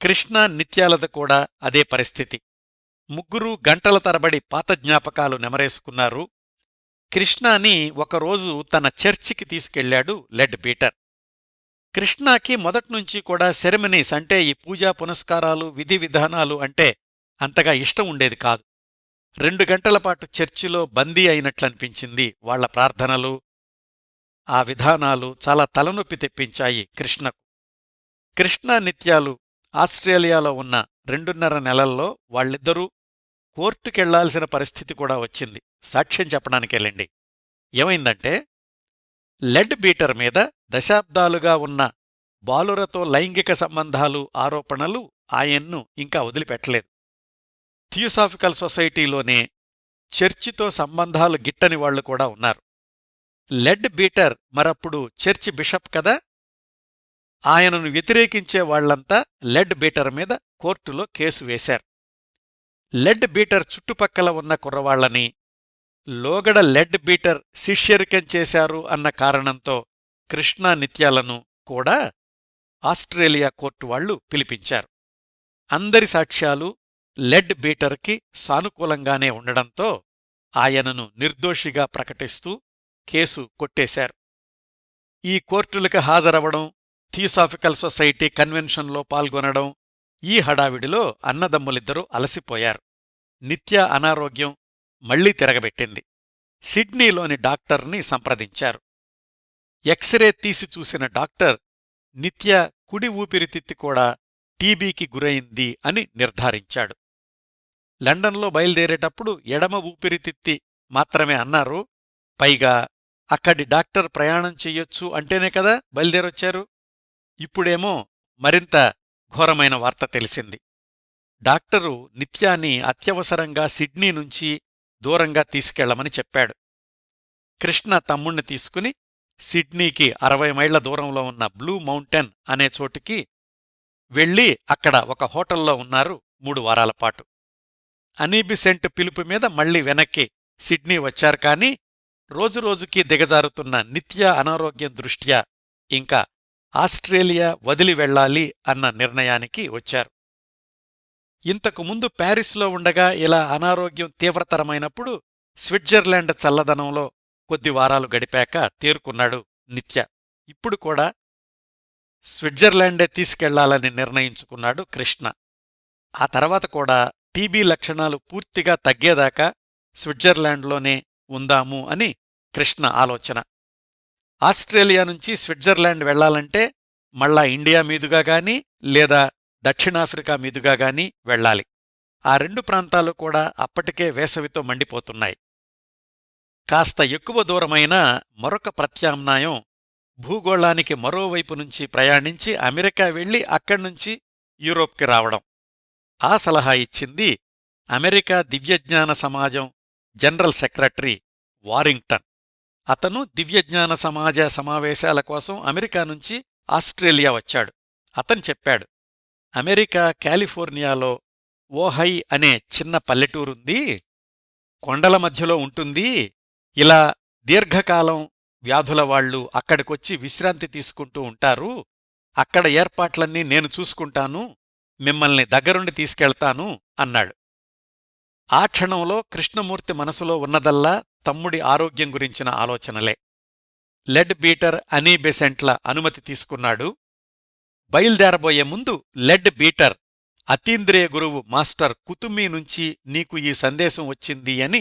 కృష్ణ నిత్యాలది కూడా అదే పరిస్థితి. ముగ్గురూ గంటల తరబడి పాత జ్ఞాపకాలు నెమరేసుకున్నారు. కృష్ణాని ఒకరోజు తన చర్చికి తీసుకెళ్లాడు లెడ్ బీటర్. కృష్ణాకి మొదట్నుంచి కూడా సెరమనీస్ అంటే ఈ పూజా పునస్కారాలు విధి విధానాలు అంటే అంతగా ఇష్టం ఉండేది కాదు. 2 గంటలపాటు చర్చిలో బందీ అయినట్లనిపించింది. వాళ్ల ప్రార్థనలు, ఆ విధానాలు చాలా తలనొప్పి తెప్పించాయి కృష్ణకు. కృష్ణ నిత్యాలు ఆస్ట్రేలియాలో ఉన్న 2.5 నెలల్లో వాళ్ళిద్దరూ కోర్టుకెళ్లాల్సిన పరిస్థితి కూడా వచ్చింది. సాక్ష్యం చెప్పడానికెళ్ళండి. ఏమైందంటే, లెడ్ బీటర్ మీద దశాబ్దాలుగా ఉన్న బాలురతో లైంగిక సంబంధాలు ఆరోపణలు ఆయన్ను ఇంకా వదిలిపెట్టలేదు. థియోసాఫికల్ సొసైటీలోనే చర్చితో సంబంధాలు గిట్టని వాళ్లు కూడా ఉన్నారు. లెడ్ బీటర్ మరప్పుడు చర్చి బిషప్ కదా. ఆయనను వ్యతిరేకించే వాళ్లంతా లెడ్ బీటర్ మీద కోర్టులో కేసు వేశారు. లెడ్ బీటర్ చుట్టుపక్కల ఉన్న కుర్రవాళ్లని లోగడ లెడ్ బీటర్ శిష్యరికం చేశారు అన్న కారణంతో కృష్ణా నిత్యాలను కూడా ఆస్ట్రేలియా కోర్టు వాళ్లు పిలిపించారు. అందరి సాక్ష్యాలు లెడ్ బీటర్కి సానుకూలంగానే ఉండడంతో ఆయనను నిర్దోషిగా ప్రకటిస్తూ కేసు కొట్టేశారు. ఈ కోర్టులకు హాజరవడం, థియోసాఫికల్ సొసైటీ కన్వెన్షన్లో పాల్గొనడం, ఈ హడావిడిలో అన్నదమ్ములిద్దరూ అలసిపోయారు. నిత్య అనారోగ్యం మళ్లీ తిరగబెట్టింది. సిడ్నీలోని డాక్టర్ని సంప్రదించారు. ఎక్స్రే తీసి చూసిన డాక్టర్ నిత్య కుడి ఊపిరితిత్తి కూడా టీబీకి గురైంది అని నిర్ధారించాడు. లండన్లో బయలుదేరేటప్పుడు ఎడమ ఊపిరితిత్తి మాత్రమే అన్నారు. పైగా అక్కడి డాక్టర్ ప్రయాణం చెయ్యొచ్చు అంటేనే కదా బయలుదేరొచ్చారు. ఇప్పుడేమో మరింత ఘోరమైన వార్త తెలిసింది. డాక్టరు నిత్యాని అత్యవసరంగా సిడ్నీ నుంచి దూరంగా తీసుకెళ్లమని చెప్పాడు. కృష్ణ తమ్ముణ్ణి తీసుకుని సిడ్నీకి 60 మైళ్ల దూరంలో ఉన్న బ్లూ మౌంటైన్ అనే చోటుకి వెళ్లి అక్కడ ఒక హోటల్లో ఉన్నారు 3 వారాలపాటు. అనీబిసెంట్ పిలుపు మీద మళ్లీ వెనక్కి సిడ్నీ వచ్చారు. కాని రోజురోజుకీ దిగజారుతున్న నిత్య అనారోగ్యం దృష్ట్యా ఇంకా ఆస్ట్రేలియా వదిలి వెళ్లాలి అన్న నిర్ణయానికి వచ్చారు. ఇంతకుముందు ప్యారిస్లో ఉండగా ఇలా అనారోగ్యం తీవ్రతరమైనప్పుడు స్విట్జర్లాండ్ చల్లదనంలో కొద్ది వారాలు గడిపాక తేరుకున్నాడు నిత్య. ఇప్పుడు కూడా స్విట్జర్లాండే తీసుకెళ్లాలని నిర్ణయించుకున్నాడు కృష్ణ. ఆ తర్వాత కూడా టీబీ లక్షణాలు పూర్తిగా తగ్గేదాకా స్విట్జర్లాండ్లోనే ఉందాము అని కృష్ణ ఆలోచన. ఆస్ట్రేలియా నుంచి స్విట్జర్లాండ్ వెళ్లాలంటే మళ్ళా ఇండియా మీదుగా గాని లేదా దక్షిణాఫ్రికా మీదుగా గాని వెళ్లాలి. ఆ 2 ప్రాంతాలు కూడా అప్పటికే వేసవితో మండిపోతున్నాయి. కాస్త ఎక్కువ దూరమైనా మరొక ప్రత్యామ్నాయం భూగోళానికి మరోవైపు నుంచి ప్రయాణించి అమెరికా వెళ్లి అక్కడ్నుంచి యూరోప్కి రావడం. ఆ సలహా ఇచ్చింది అమెరికా దివ్యజ్ఞాన సమాజం జనరల్ సెక్రటరీ వారింగ్టన్. అతను దివ్యజ్ఞాన సమాజ సమావేశాల కోసం అమెరికా నుంచి ఆస్ట్రేలియా వచ్చాడు. అతను చెప్పాడు, అమెరికా కాలిఫోర్నియాలో ఓహై అనే చిన్న పల్లెటూరుంది. కొండల మధ్యలో ఉంటుంది. ఇలా దీర్ఘకాలం వ్యాధులవాళ్లు అక్కడికొచ్చి విశ్రాంతి తీసుకుంటూ ఉంటారు. అక్కడ ఏర్పాట్లన్నీ నేను చూసుకుంటాను. మిమ్మల్ని దగ్గరుండి తీసుకెళ్తాను అన్నాడు. ఆ క్షణంలో కృష్ణమూర్తి మనసులో ఉన్నదల్లా తమ్ముడి ఆరోగ్యం గురించిన ఆలోచనలే. లెడ్ బీటర్ అనీబెసెంట్ల అనుమతి తీసుకున్నాడు. బయల్దేరబోయే ముందు లెడ్ బీటర్ అతీంద్రియ గురువు మాస్టర్ కుతుమీ నుంచి నీకు ఈ సందేశం వచ్చింది అని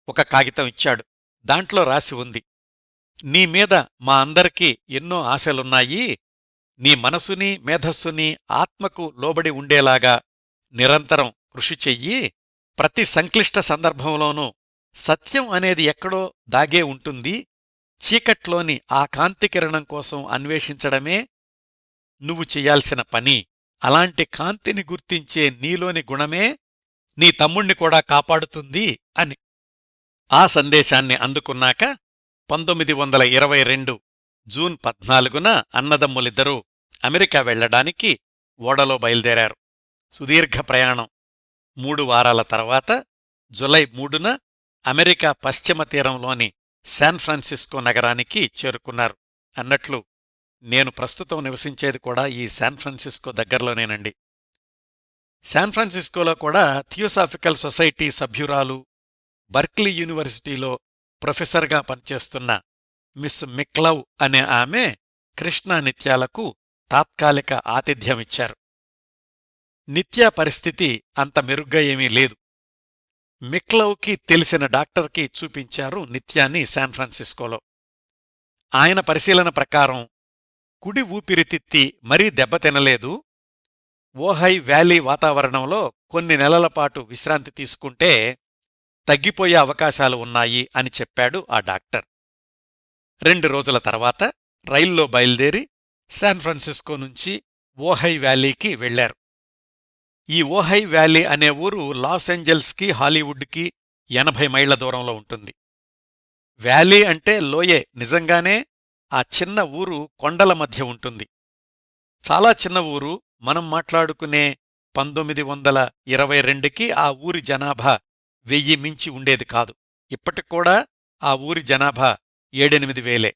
ఒక కాగితం ఇచ్చాడు. దాంట్లో రాసి ఉంది, నీమీద మా అందరికీ ఎన్నో ఆశలున్నాయి. నీ మనసుని మేధస్సుని ఆత్మకు లోబడి ఉండేలాగా నిరంతరం కృషి చెయ్యి. ప్రతి సంక్లిష్ట సందర్భంలోనూ సత్యం అనేది ఎక్కడో దాగే ఉంటుంది. చీకట్లోని ఆ కాంతికిరణం కోసం అన్వేషించడమే నువ్వు చెయ్యాల్సిన పని. అలాంటి కాంతిని గుర్తించే నీలోని గుణమే నీ తమ్ముణ్ణి కూడా కాపాడుతుంది అని. ఆ సందేశాన్ని అందుకున్నాక 1922 జూన్ 14న అన్నదమ్ములిద్దరూ అమెరికా వెళ్లడానికి ఓడలో బయలుదేరారు. సుదీర్ఘ ప్రయాణం. 3 వారాల తర్వాత జులై 3న అమెరికా పశ్చిమ తీరంలోని శాన్ ఫ్రాన్సిస్కో నగరానికి చేరుకున్నారు. అన్నట్లు నేను ప్రస్తుతం నివసించేది కూడా ఈ శాన్ ఫ్రాన్సిస్కో దగ్గరలోనేనండి. శాన్ ఫ్రాన్సిస్కోలో కూడా థియోసాఫికల్ సొసైటీ సభ్యురాలు, బర్క్లీ యూనివర్సిటీలో ప్రొఫెసర్గా పనిచేస్తున్న మిస్ మిక్లవ్ అనే ఆమె కృష్ణా నిత్యాలకు తాత్కాలిక ఆతిథ్యమిచ్చారు. నిత్యా పరిస్థితి అంత మెరుగ్గా ఏమీ లేదు. మిక్లవ్కి తెలిసిన డాక్టర్కి చూపించారు నిత్యాన్ని శాన్ ఫ్రాన్సిస్కోలో. ఆయన పరిశీలన ప్రకారం కుడి ఊపిరితిత్తి మరీ దెబ్బతినలేదు. ఓహై వ్యాలీ వాతావరణంలో కొన్ని నెలలపాటు విశ్రాంతి తీసుకుంటే తగ్గిపోయే అవకాశాలు ఉన్నాయి అని చెప్పాడు ఆ డాక్టర్. 2 రోజుల తర్వాత రైల్లో బయలుదేరి శాన్ ఫ్రాన్సిస్కో నుంచి ఓహై వ్యాలీకి వెళ్లారు. ఈ ఓహై వ్యాలీ అనే ఊరు లాస్ ఏంజల్స్కి, హాలీవుడ్కి 80 మైళ్ల దూరంలో ఉంటుంది. వ్యాలీ అంటే లోయే. నిజంగానే ఆ చిన్న ఊరు కొండల మధ్య ఉంటుంది. చాలా చిన్న ఊరు. మనం మాట్లాడుకునే 1922కి ఆ ఊరి జనాభా 1000 మించి ఉండేది కాదు. ఇప్పటికూడా ఆ ఊరి జనాభా 7-8 వేలే.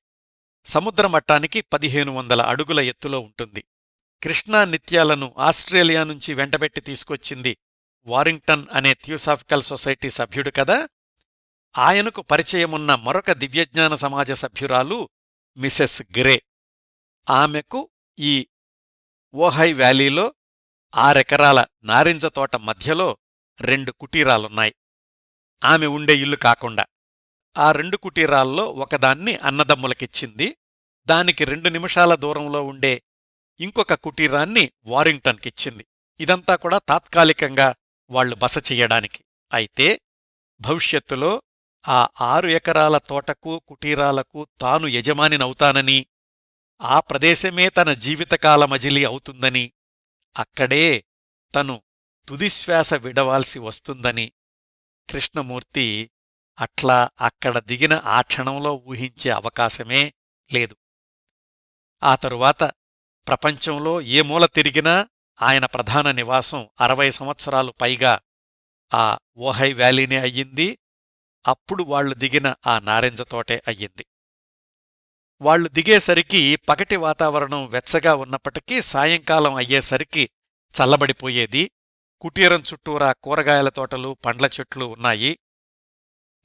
సముద్ర మట్టానికి 1500 అడుగుల ఎత్తులో ఉంటుంది. కృష్ణా నిత్యాలను ఆస్ట్రేలియా నుంచి వెంటబెట్టి తీసుకొచ్చింది వారింగ్టన్ అనే థియోసాఫికల్ సొసైటీ సభ్యుడు కదా. ఆయనకు పరిచయమున్న మరొక దివ్యజ్ఞాన సమాజ సభ్యురాలు మిసెస్ గ్రే. ఆమెకు ఈ ఓహై వ్యాలీలో 6 ఎకరాల నారింజ తోట మధ్యలో 2 కుటీరాలున్నాయి. ఆమె ఉండే ఇల్లు కాకుండా. ఆ 2 కుటీరాల్లో ఒకదాన్ని అన్నదమ్ములకిచ్చింది. దానికి 2 నిమిషాల దూరంలో ఉండే ఇంకొక కుటీరాన్ని వారింగ్టన్కిచ్చింది. ఇదంతా కూడా తాత్కాలికంగా వాళ్లు బస చెయ్యడానికి. అయితే భవిష్యత్తులో ఆ 6 ఎకరాల తోటకు, కుటీరాలకు తాను యజమానినవుతానని, ఆ ప్రదేశమే తన జీవితకాల మజిలీ అవుతుందని, అక్కడే తను తుదిశ్వాస విడవాల్సి వస్తుందని కృష్ణమూర్తి అట్లా అక్కడ దిగిన ఆ క్షణంలో ఊహించే అవకాశమే లేదు. ఆ తరువాత ప్రపంచంలో ఏ మూల తిరిగినా ఆయన ప్రధాన నివాసం 60 సంవత్సరాలు పైగా ఆ ఓహై వ్యాలీనే అయ్యింది. అప్పుడు వాళ్లు దిగిన ఆ నారింజ తోటే అయ్యింది. వాళ్లు దిగేసరికి పగటి వాతావరణం వెచ్చగా ఉన్నప్పటికీ సాయంకాలం అయ్యేసరికి చల్లబడిపోయేది. కుటీరం చుట్టూరా కూరగాయల తోటలు, పండ్ల చెట్లు ఉన్నాయి.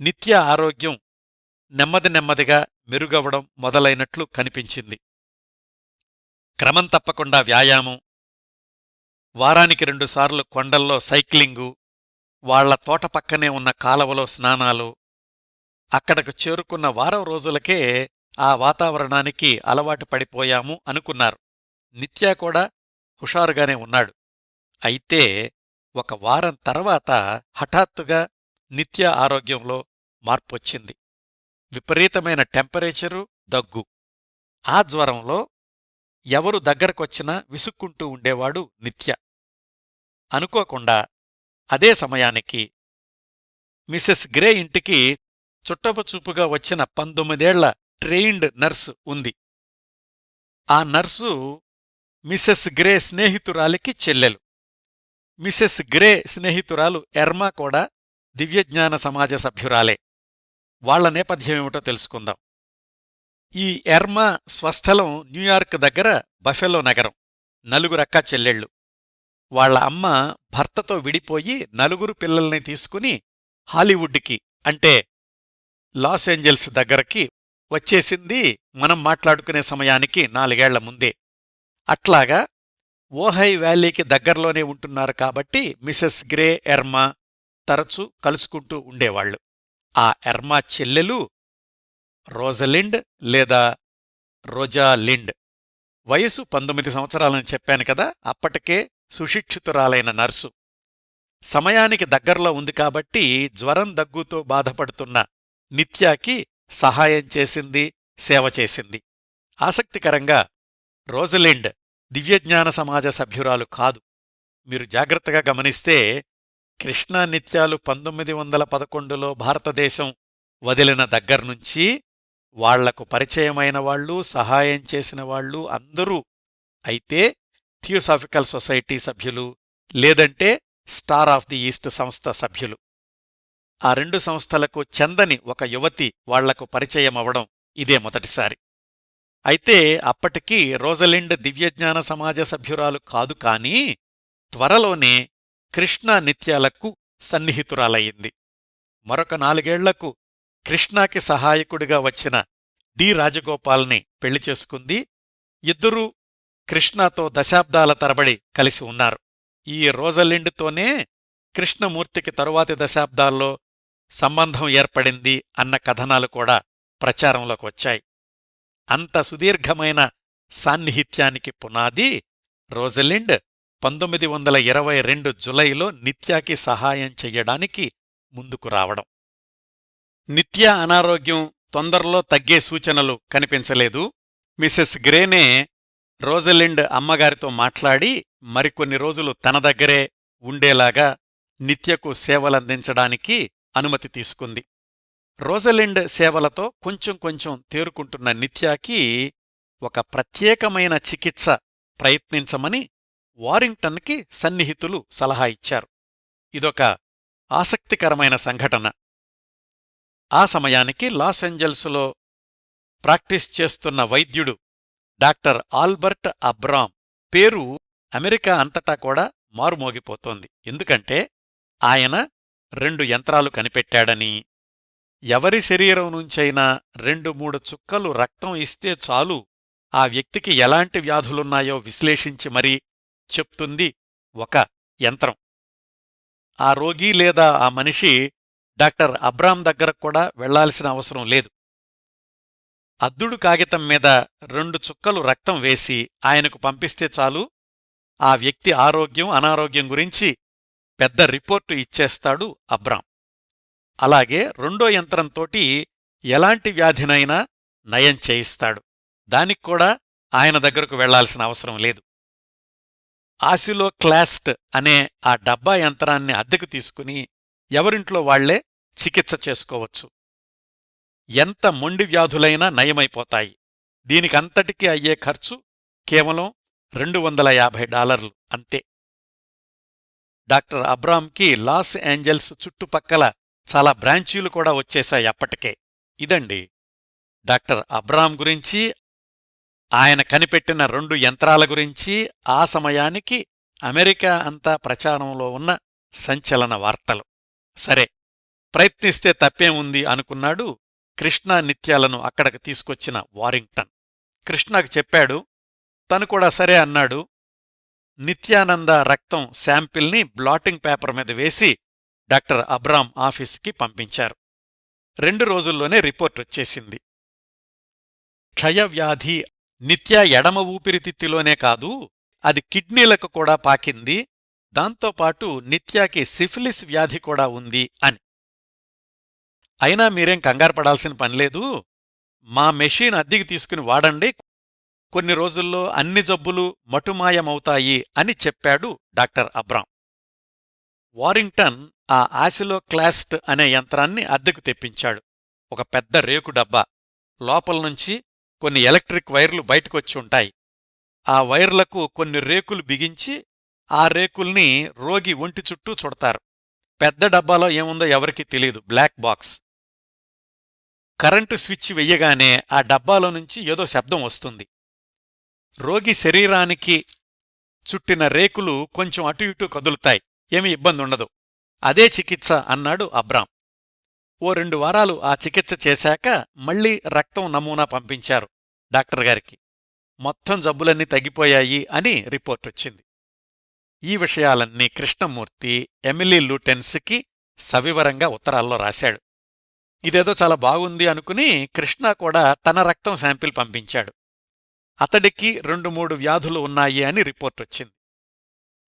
నిత్య ఆరోగ్యం నెమ్మది నెమ్మదిగా మెరుగవడం మొదలైనట్లు కనిపించింది. క్రమం తప్పకుండా వ్యాయామం, వారానికి 2 సార్లు కొండల్లో సైక్లింగు, వాళ్ల తోట పక్కనే ఉన్న కాలవలో స్నానాలు. అక్కడకు చేరుకున్న వారం రోజులకే ఆ వాతావరణానికి అలవాటు పడిపోయాము అనుకున్నారు. నిత్యా కూడా హుషారుగానే ఉన్నాడు. అయితే ఒక వారం తర్వాత హఠాత్తుగా నిత్య ఆరోగ్యంలో మార్పొచ్చింది. విపరీతమైన టెంపరేచరు, దగ్గు. ఆ జ్వరంలో ఎవరు దగ్గరకొచ్చినా విసుక్కుంటూ ఉండేవాడు నిత్య. అనుకోకుండా అదే సమయానికి మిసెస్ గ్రే ఇంటికి చుట్టపుచూపుగా వచ్చిన 19 ఏళ్ల ట్రెయిన్డ్ నర్సు ఉంది. ఆ నర్సు మిసెస్ గ్రే స్నేహితురాలికి చెల్లెలు. మిసెస్ గ్రే స్నేహితురాలు ఎర్మా కూడా దివ్యజ్ఞాన సమాజ సభ్యురాలే. వాళ్ల నేపథ్యమేమిటో తెలుసుకుందాం. ఈ ఎర్మా స్వస్థలం న్యూయార్క్ దగ్గర బఫెలో నగరం. 4 అక్కా చెల్లెళ్ళు. వాళ్ల అమ్మ భర్తతో విడిపోయి 4 పిల్లల్ని తీసుకుని హాలీవుడ్కి, అంటే లాస్ ఏంజల్స్ దగ్గరకి వచ్చేసింది మనం మాట్లాడుకునే సమయానికి 4 ఏళ్ల ముందే. అట్లాగా ఓహై వ్యాలీకి దగ్గర్లోనే ఉంటున్నారు కాబట్టి మిసెస్ గ్రే ఎర్మా తరచూ కలుసుకుంటూ ఉండేవాళ్లు. ఆ ఎర్మా చెల్లెలు రోజలిండ్ లేదా రోజాలిండ్. వయసు 19 సంవత్సరాలని చెప్పాను కదా, అప్పటికే సుశిక్షితురాలైన నర్సు. సమయానికి దగ్గర్లో ఉంది కాబట్టి జ్వరం దగ్గుతో బాధపడుతున్న నిత్యాకి సహాయం చేసింది, సేవ చేసింది. ఆసక్తికరంగా రోజలిండ్ దివ్యజ్ఞాన సమాజ సభ్యురాలు కాదు. మీరు జాగ్రత్తగా గమనిస్తే కృష్ణా నిత్యాలు 1911లో భారతదేశం వదిలిన దగ్గర్నుంచి వాళ్లకు పరిచయమైన వాళ్ళు, సహాయం చేసిన వాళ్ళు అందరూ అయితే థియోసాఫికల్ సొసైటీ సభ్యులు, లేదంటే స్టార్ ఆఫ్ ది ఈస్ట్ సంస్థ సభ్యులు. ఆ రెండు సంస్థలకు చెందని ఒక యువతి వాళ్లకు పరిచయమవడం ఇదే మొదటిసారి. అయితే అప్పటికీ రోజలిండ్ దివ్యజ్ఞాన సమాజ సభ్యురాలు కాదు, కానీ త్వరలోనే కృష్ణా నిత్యాలకు సన్నిహితురాలయ్యింది. మరొక 4 ఏళ్లకు కృష్ణాకి సహాయకుడిగా వచ్చిన డి రాజగోపాల్ని పెళ్లి చేసుకుంది. ఇద్దరూ కృష్ణాతో దశాబ్దాల తరబడి కలిసి ఉన్నారు. ఈ రోజలిండ్తోనే కృష్ణమూర్తికి తరువాతి దశాబ్దాల్లో సంబంధం ఏర్పడింది అన్న కథనాలు కూడా ప్రచారంలోకి వచ్చాయి. అంత సుదీర్ఘమైన సాన్నిహిత్యానికి పునాది రోజలిండ్ 1922 జులైలో నిత్యాకి సహాయం చెయ్యడానికి ముందుకు రావడం. నిత్య అనారోగ్యం తొందరలో తగ్గే సూచనలు కనిపించలేదు. మిసెస్ గ్రేనే రోజలిండ్ అమ్మగారితో మాట్లాడి మరికొన్ని రోజులు తన దగ్గరే ఉండేలాగా నిత్యకు సేవలందించడానికి అనుమతి తీసుకుంది. రోజలిండ్ సేవలతో కొంచెం కొంచెం తేరుకుంటున్న నిత్యాకి ఒక ప్రత్యేకమైన చికిత్స ప్రయత్నించమని వారింగ్టన్కి సన్నిహితులు సలహా ఇచ్చారు. ఇదొక ఆసక్తికరమైన సంఘటన. ఆ సమయానికి లాస్ ఏంజల్సులో ప్రాక్టీస్ చేస్తున్న వైద్యుడు డాక్టర్ ఆల్బర్ట్ అబ్రామ్ పేరు అమెరికా అంతటా కూడా మారుమోగిపోతోంది. ఎందుకంటే ఆయన 2 యంత్రాలు కనిపెట్టాడని, ఎవరి శరీరం నుంచైనా 2-3 చుక్కలు రక్తం ఇస్తే చాలు ఆ వ్యక్తికి ఎలాంటి వ్యాధులున్నాయో విశ్లేషించి మరీ చెప్తుంది ఒక యంత్రం. ఆ రోగి లేదా ఆ మనిషి డాక్టర్ అబ్రామ్ దగ్గరకు కూడా వెళ్లాల్సిన అవసరం లేదు. అద్దుడు కాగితం మీద 2 చుక్కలు రక్తం వేసి ఆయనకు పంపిస్తే చాలు, ఆ వ్యక్తి ఆరోగ్యం అనారోగ్యం గురించి పెద్ద రిపోర్టు ఇచ్చేస్తాడు అబ్రామ్. అలాగే రెండో యంత్రంతోటి ఎలాంటి వ్యాధినైనా నయం చేయిస్తాడు. దానిక్కూడా ఆయన దగ్గరకు వెళ్లాల్సిన అవసరం లేదు. ఆసిలోక్లాస్ట్ అనే ఆ డబ్బా యంత్రాన్ని అద్దెకు తీసుకుని ఎవరింట్లో వాళ్లే చికిత్స చేసుకోవచ్చు. ఎంత మొండి వ్యాధులైనా నయమైపోతాయి. దీనికంతటికీ అయ్యే ఖర్చు కేవలం $250 అంతే. డాక్టర్ అబ్రామ్కి లాస్ ఏంజల్స్ చుట్టుపక్కల చాలా బ్రాంచీలు కూడా వచ్చేశాయి అప్పటికే. ఇదండి డాక్టర్ అబ్రామ్ గురించి, ఆయన కనిపెట్టిన 2 యంత్రాల గురించి ఆ సమయానికి అమెరికా అంతా ప్రచారంలో ఉన్న సంచలన వార్తలు. సరే, ప్రయత్నిస్తే తప్పేముంది అనుకున్నాడు కృష్ణా నిత్యాలను అక్కడికి తీసుకొచ్చిన వారింగ్టన్. కృష్ణాకు చెప్పాడు, తను కూడా సరే అన్నాడు. నిత్యానంద రక్తం శాంపిల్ని బ్లాటింగ్ పేపర్ మీద వేసి డాక్టర్ అబ్రామ్ ఆఫీస్కి పంపించారు. 2 రోజుల్లోనే రిపోర్ట్ వచ్చేసింది. క్షయవ్యాధి నిత్య ఎడమ ఊపిరితిత్తులోనే కాదు, అది కిడ్నీలకు కూడా పాకింది. దాంతోపాటు నిత్యాకి సిఫిలిస్ వ్యాధి కూడా ఉంది అని. అయినా మీరేం కంగారుపడాల్సిన పనిలేదు, మా మెషీన్ అద్దెకి తీసుకుని వాడండి, కొన్ని రోజుల్లో అన్ని జబ్బులు మటుమాయమవుతాయి అని చెప్పాడు డాక్టర్ అబ్రామ్. వారింగ్టన్ ఆ ఆసిలోక్లాస్ట్ అనే యంత్రాన్ని అద్దెకు తెప్పించాడు. ఒక పెద్ద రేకు డబ్బా, లోపలనుంచి కొన్ని ఎలక్ట్రిక్ వైర్లు బయటకొచ్చి ఉంటాయి. ఆ వైర్లకు కొన్ని రేకులు బిగించి ఆ రేకుల్ని రోగి ఒంటి చుట్టూ చుడతారు. పెద్ద డబ్బాలో ఏముందో ఎవరికీ తెలీదు, బ్లాక్ బాక్స్. కరెంటు స్విచ్ వెయ్యగానే ఆ డబ్బాలో నుంచి ఏదో శబ్దం వస్తుంది. రోగి శరీరానికి చుట్టిన రేకులు కొంచెం అటు ఇటు కదులుతాయి, ఏమీ ఇబ్బందుండదు. అదే చికిత్స అన్నాడు అబ్రామ్. ఓ 2 వారాలు ఆ చికిత్స చేశాక మళ్లీ రక్తం నమూనా పంపించారు డాక్టర్ గారికి. మొత్తం జబ్బులన్నీ తగ్గిపోయాయి అని రిపోర్టొచ్చింది. ఈ విషయాలన్నీ కృష్ణమూర్తి ఎమిలీ లూటెన్స్కి సవివరంగా ఉత్తరాల్లో రాశాడు. ఇదేదో చాలా బాగుంది అనుకుని కృష్ణ కూడా తన రక్తం శాంపిల్ పంపించాడు. అతడికి 2-3 వ్యాధులు ఉన్నాయి అని రిపోర్టొచ్చింది.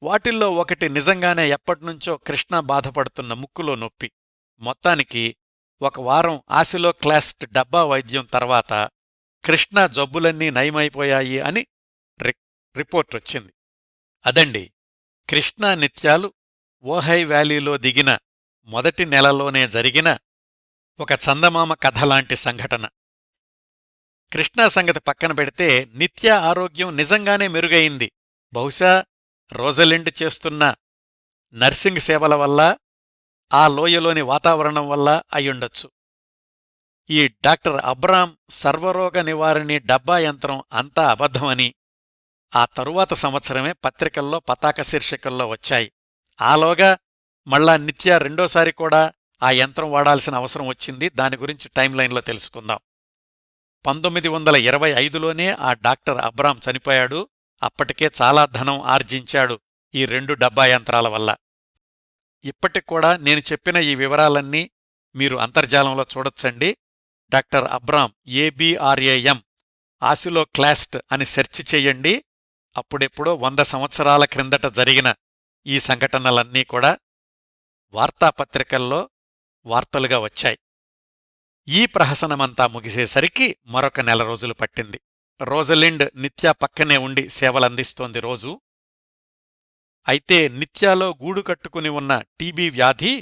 వాటిల్లో ఒకటి నిజంగానే ఎప్పటినుంచో కృష్ణ బాధపడుతున్న ముక్కులో నొప్పి. మొత్తానికి 1 వారం ఆసిలోక్లాస్ట్ డబ్బా వైద్యం తర్వాత కృష్ణ జబ్బులన్నీ నయమైపోయాయి అని రిపోర్టొచ్చింది. అదండి కృష్ణా నిత్యాలు ఓహై వ్యాలీలో దిగిన మొదటి నెలలోనే జరిగిన ఒక చందమామ కథలాంటి సంఘటన. కృష్ణా సంగతి పక్కన పెడితే నిత్య ఆరోగ్యం నిజంగానే మెరుగయింది. బహుశా రోజలిండ్ చేస్తున్న నర్సింగ్ సేవల వల్ల, ఆ లోయలోని వాతావరణం వల్ల అయ్యుండొచ్చు. ఈ డాక్టర్ అబ్రాం సర్వరోగ నివారణి డబ్బా యంత్రం అంతా అబద్ధమని ఆ తరువాత సంవత్సరమే పత్రికల్లో పతాక శీర్షికల్లో వచ్చాయి. ఆలోగా మళ్ళా నిత్య రెండోసారి కూడా ఆ యంత్రం వాడాల్సిన అవసరం వచ్చింది. దాని గురించి టైంలైన్లో తెలుసుకుందాం. 1925లోనే ఆ డాక్టర్ అబ్రాం చనిపోయాడు. అప్పటికే చాలా ధనం ఆర్జించాడు ఈ 2 డబ్బా యంత్రాల వల్ల. ఇప్పటికూడా నేను చెప్పిన ఈ వివరాలన్నీ మీరు అంతర్జాలంలో చూడొచ్చండి. డాక్టర్ అబ్రాం ABRAM ఆసిలోక్లాస్ట్ అని సెర్చ్ చెయ్యండి. అప్పుడెప్పుడో 100 సంవత్సరాల క్రిందట జరిగిన ఈ సంఘటనలన్నీ కూడా వార్తాపత్రికల్లో వార్తలుగా వచ్చాయి. ఈ ప్రహసనమంతా ముగిసేసరికి మరొక నెల రోజులు పట్టింది. రోజలిండ్ నిత్యా పక్కనే ఉండి సేవలందిస్తోంది రోజు. అయితే నిత్యాలో గూడు కట్టుకుని ఉన్న టీబీ వ్యాధి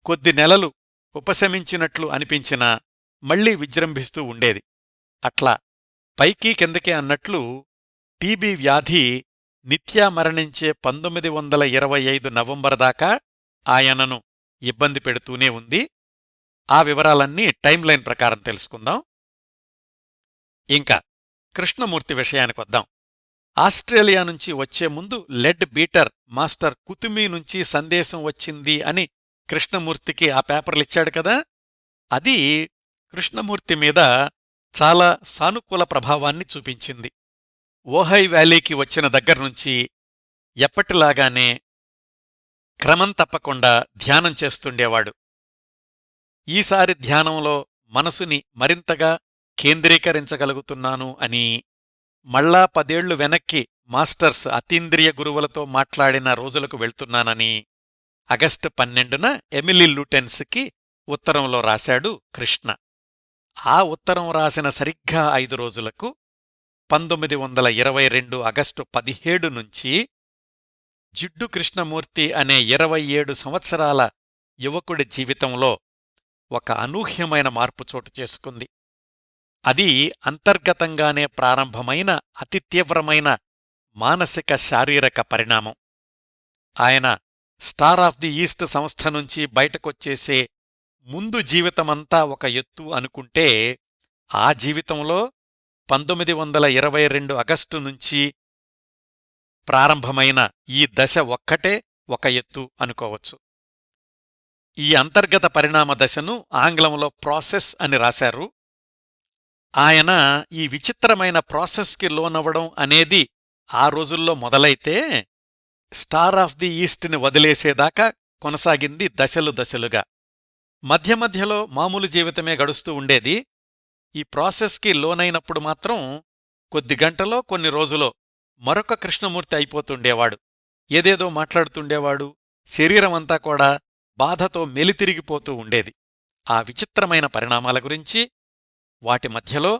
కొద్ది నెలలు ఉపశమించినట్లు అనిపించినా మళ్లీ విజృంభిస్తూ ఉండేది. అట్లా పైకి కిందకే అన్నట్లు టీబీ వ్యాధి నిత్యా మరణించే 1925 నవంబర్ దాకా ఆయనను ఇబ్బంది పెడుతూనే ఉంది. ఆ వివరాలన్నీ టైంలైన్ ప్రకారం తెలుసుకుందాం. ఇంకా కృష్ణమూర్తి విషయానికొద్దాం. ఆస్ట్రేలియా నుంచి వచ్చే ముందు లెడ్ బీటర్ మాస్టర్ కుతుమీ నుంచి సందేశం వచ్చింది అని కృష్ణమూర్తికి ఆ పేపర్లిచ్చాడు కదా. అది కృష్ణమూర్తి మీద చాలా సానుకూల ప్రభావాన్ని చూపించింది. ఓహై వ్యాలీకి వచ్చిన దగ్గర్నుంచి ఎప్పటిలాగానే క్రమం తప్పకుండా ధ్యానం చేస్తుండేవాడు. ఈసారి ధ్యానంలో మనసుని మరింతగా కేంద్రీకరించగలుగుతున్నాను అని, మళ్ళా 10 ఏళ్లు వెనక్కి మాస్టర్స్ అతీంద్రియ గురువులతో మాట్లాడిన రోజులకు వెళ్తున్నానని ఆగస్టు 12న ఎమిలీ లూటెన్స్కి ఉత్తరంలో రాశాడు కృష్ణ. ఆ ఉత్తరం రాసిన సరిగ్గా 5 రోజులకు 1922 ఆగస్టు 17 నుంచి జిడ్డు కృష్ణమూర్తి అనే 27 సంవత్సరాల యువకుడి జీవితంలో ఒక అనూహ్యమైన మార్పు చోటు చేసుకుంది. అది అంతర్గతంగానే ప్రారంభమైన అతి తీవ్రమైన మానసిక శారీరక పరిణామం. ఆయన స్టార్ ఆఫ్ ది ఈస్ట్ సంస్థ నుంచి బయటకొచ్చేసే ముందు జీవితమంతా ఒక ఎత్తు అనుకుంటే, ఆ జీవితంలో 1922 ఆగస్టు నుంచి ప్రారంభమైన ఈ దశ ఒక్కటే ఒక ఎత్తు అనుకోవచ్చు. ఈ అంతర్గత పరిణామ దశను ఆంగ్లంలో ప్రాసెస్ అని రాశారు. ఆయన ఈ విచిత్రమైన ప్రాసెస్కి లోనవ్వడం అనేది ఆ రోజుల్లో మొదలైతే స్టార్ ఆఫ్ ది ఈస్ట్ని వదిలేసేదాకా కొనసాగింది దశలు దశలుగా. మధ్య మధ్యలో మామూలు జీవితమే గడుస్తూ ఉండేది. ఈ ప్రాసెస్కి లోనైనప్పుడు మాత్రం కొద్ది గంటలో కొన్ని రోజులో మరొక కృష్ణమూర్తి అయిపోతుండేవాడు. ఏదేదో మాట్లాడుతుండేవాడు. శరీరమంతా కూడా బాధతో మెలితిరిగిపోతూ ఉండేది. ఆ విచిత్రమైన పరిణామాల గురించి, వాటి మధ్యలో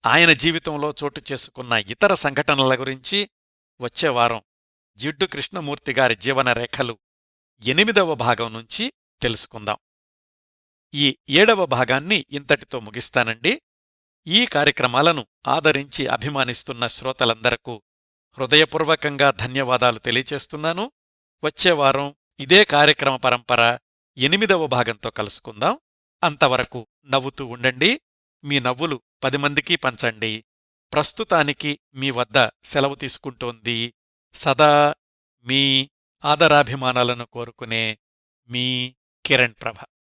ఆయన జీవితంలో చోటు చేసుకున్న ఇతర సంఘటనల గురించి వచ్చేవారం జిడ్డు కృష్ణమూర్తిగారి జీవనరేఖలు 8వ భాగం నుంచి తెలుసుకుందాం. ఈ 7వ భాగాన్ని ఇంతటితో ముగిస్తానండి. ఈ కార్యక్రమాలను ఆదరించి అభిమానిస్తున్న శ్రోతలందరకు హృదయపూర్వకంగా ధన్యవాదాలు తెలియచేస్తున్నాను. వచ్చేవారం ఇదే కార్యక్రమ పరంపర 8వ భాగంతో కలుసుకుందాం. అంతవరకు నవ్వుతూ ఉండండి. మీ నవ్వులు 10 మందికి పంచండి. ప్రస్తుతానికి మీ వద్ద సెలవు తీసుకుంటోంది సదా మీ ఆదరాభిమానాలను కోరుకునే మీ కిరణ్ ప్రభ.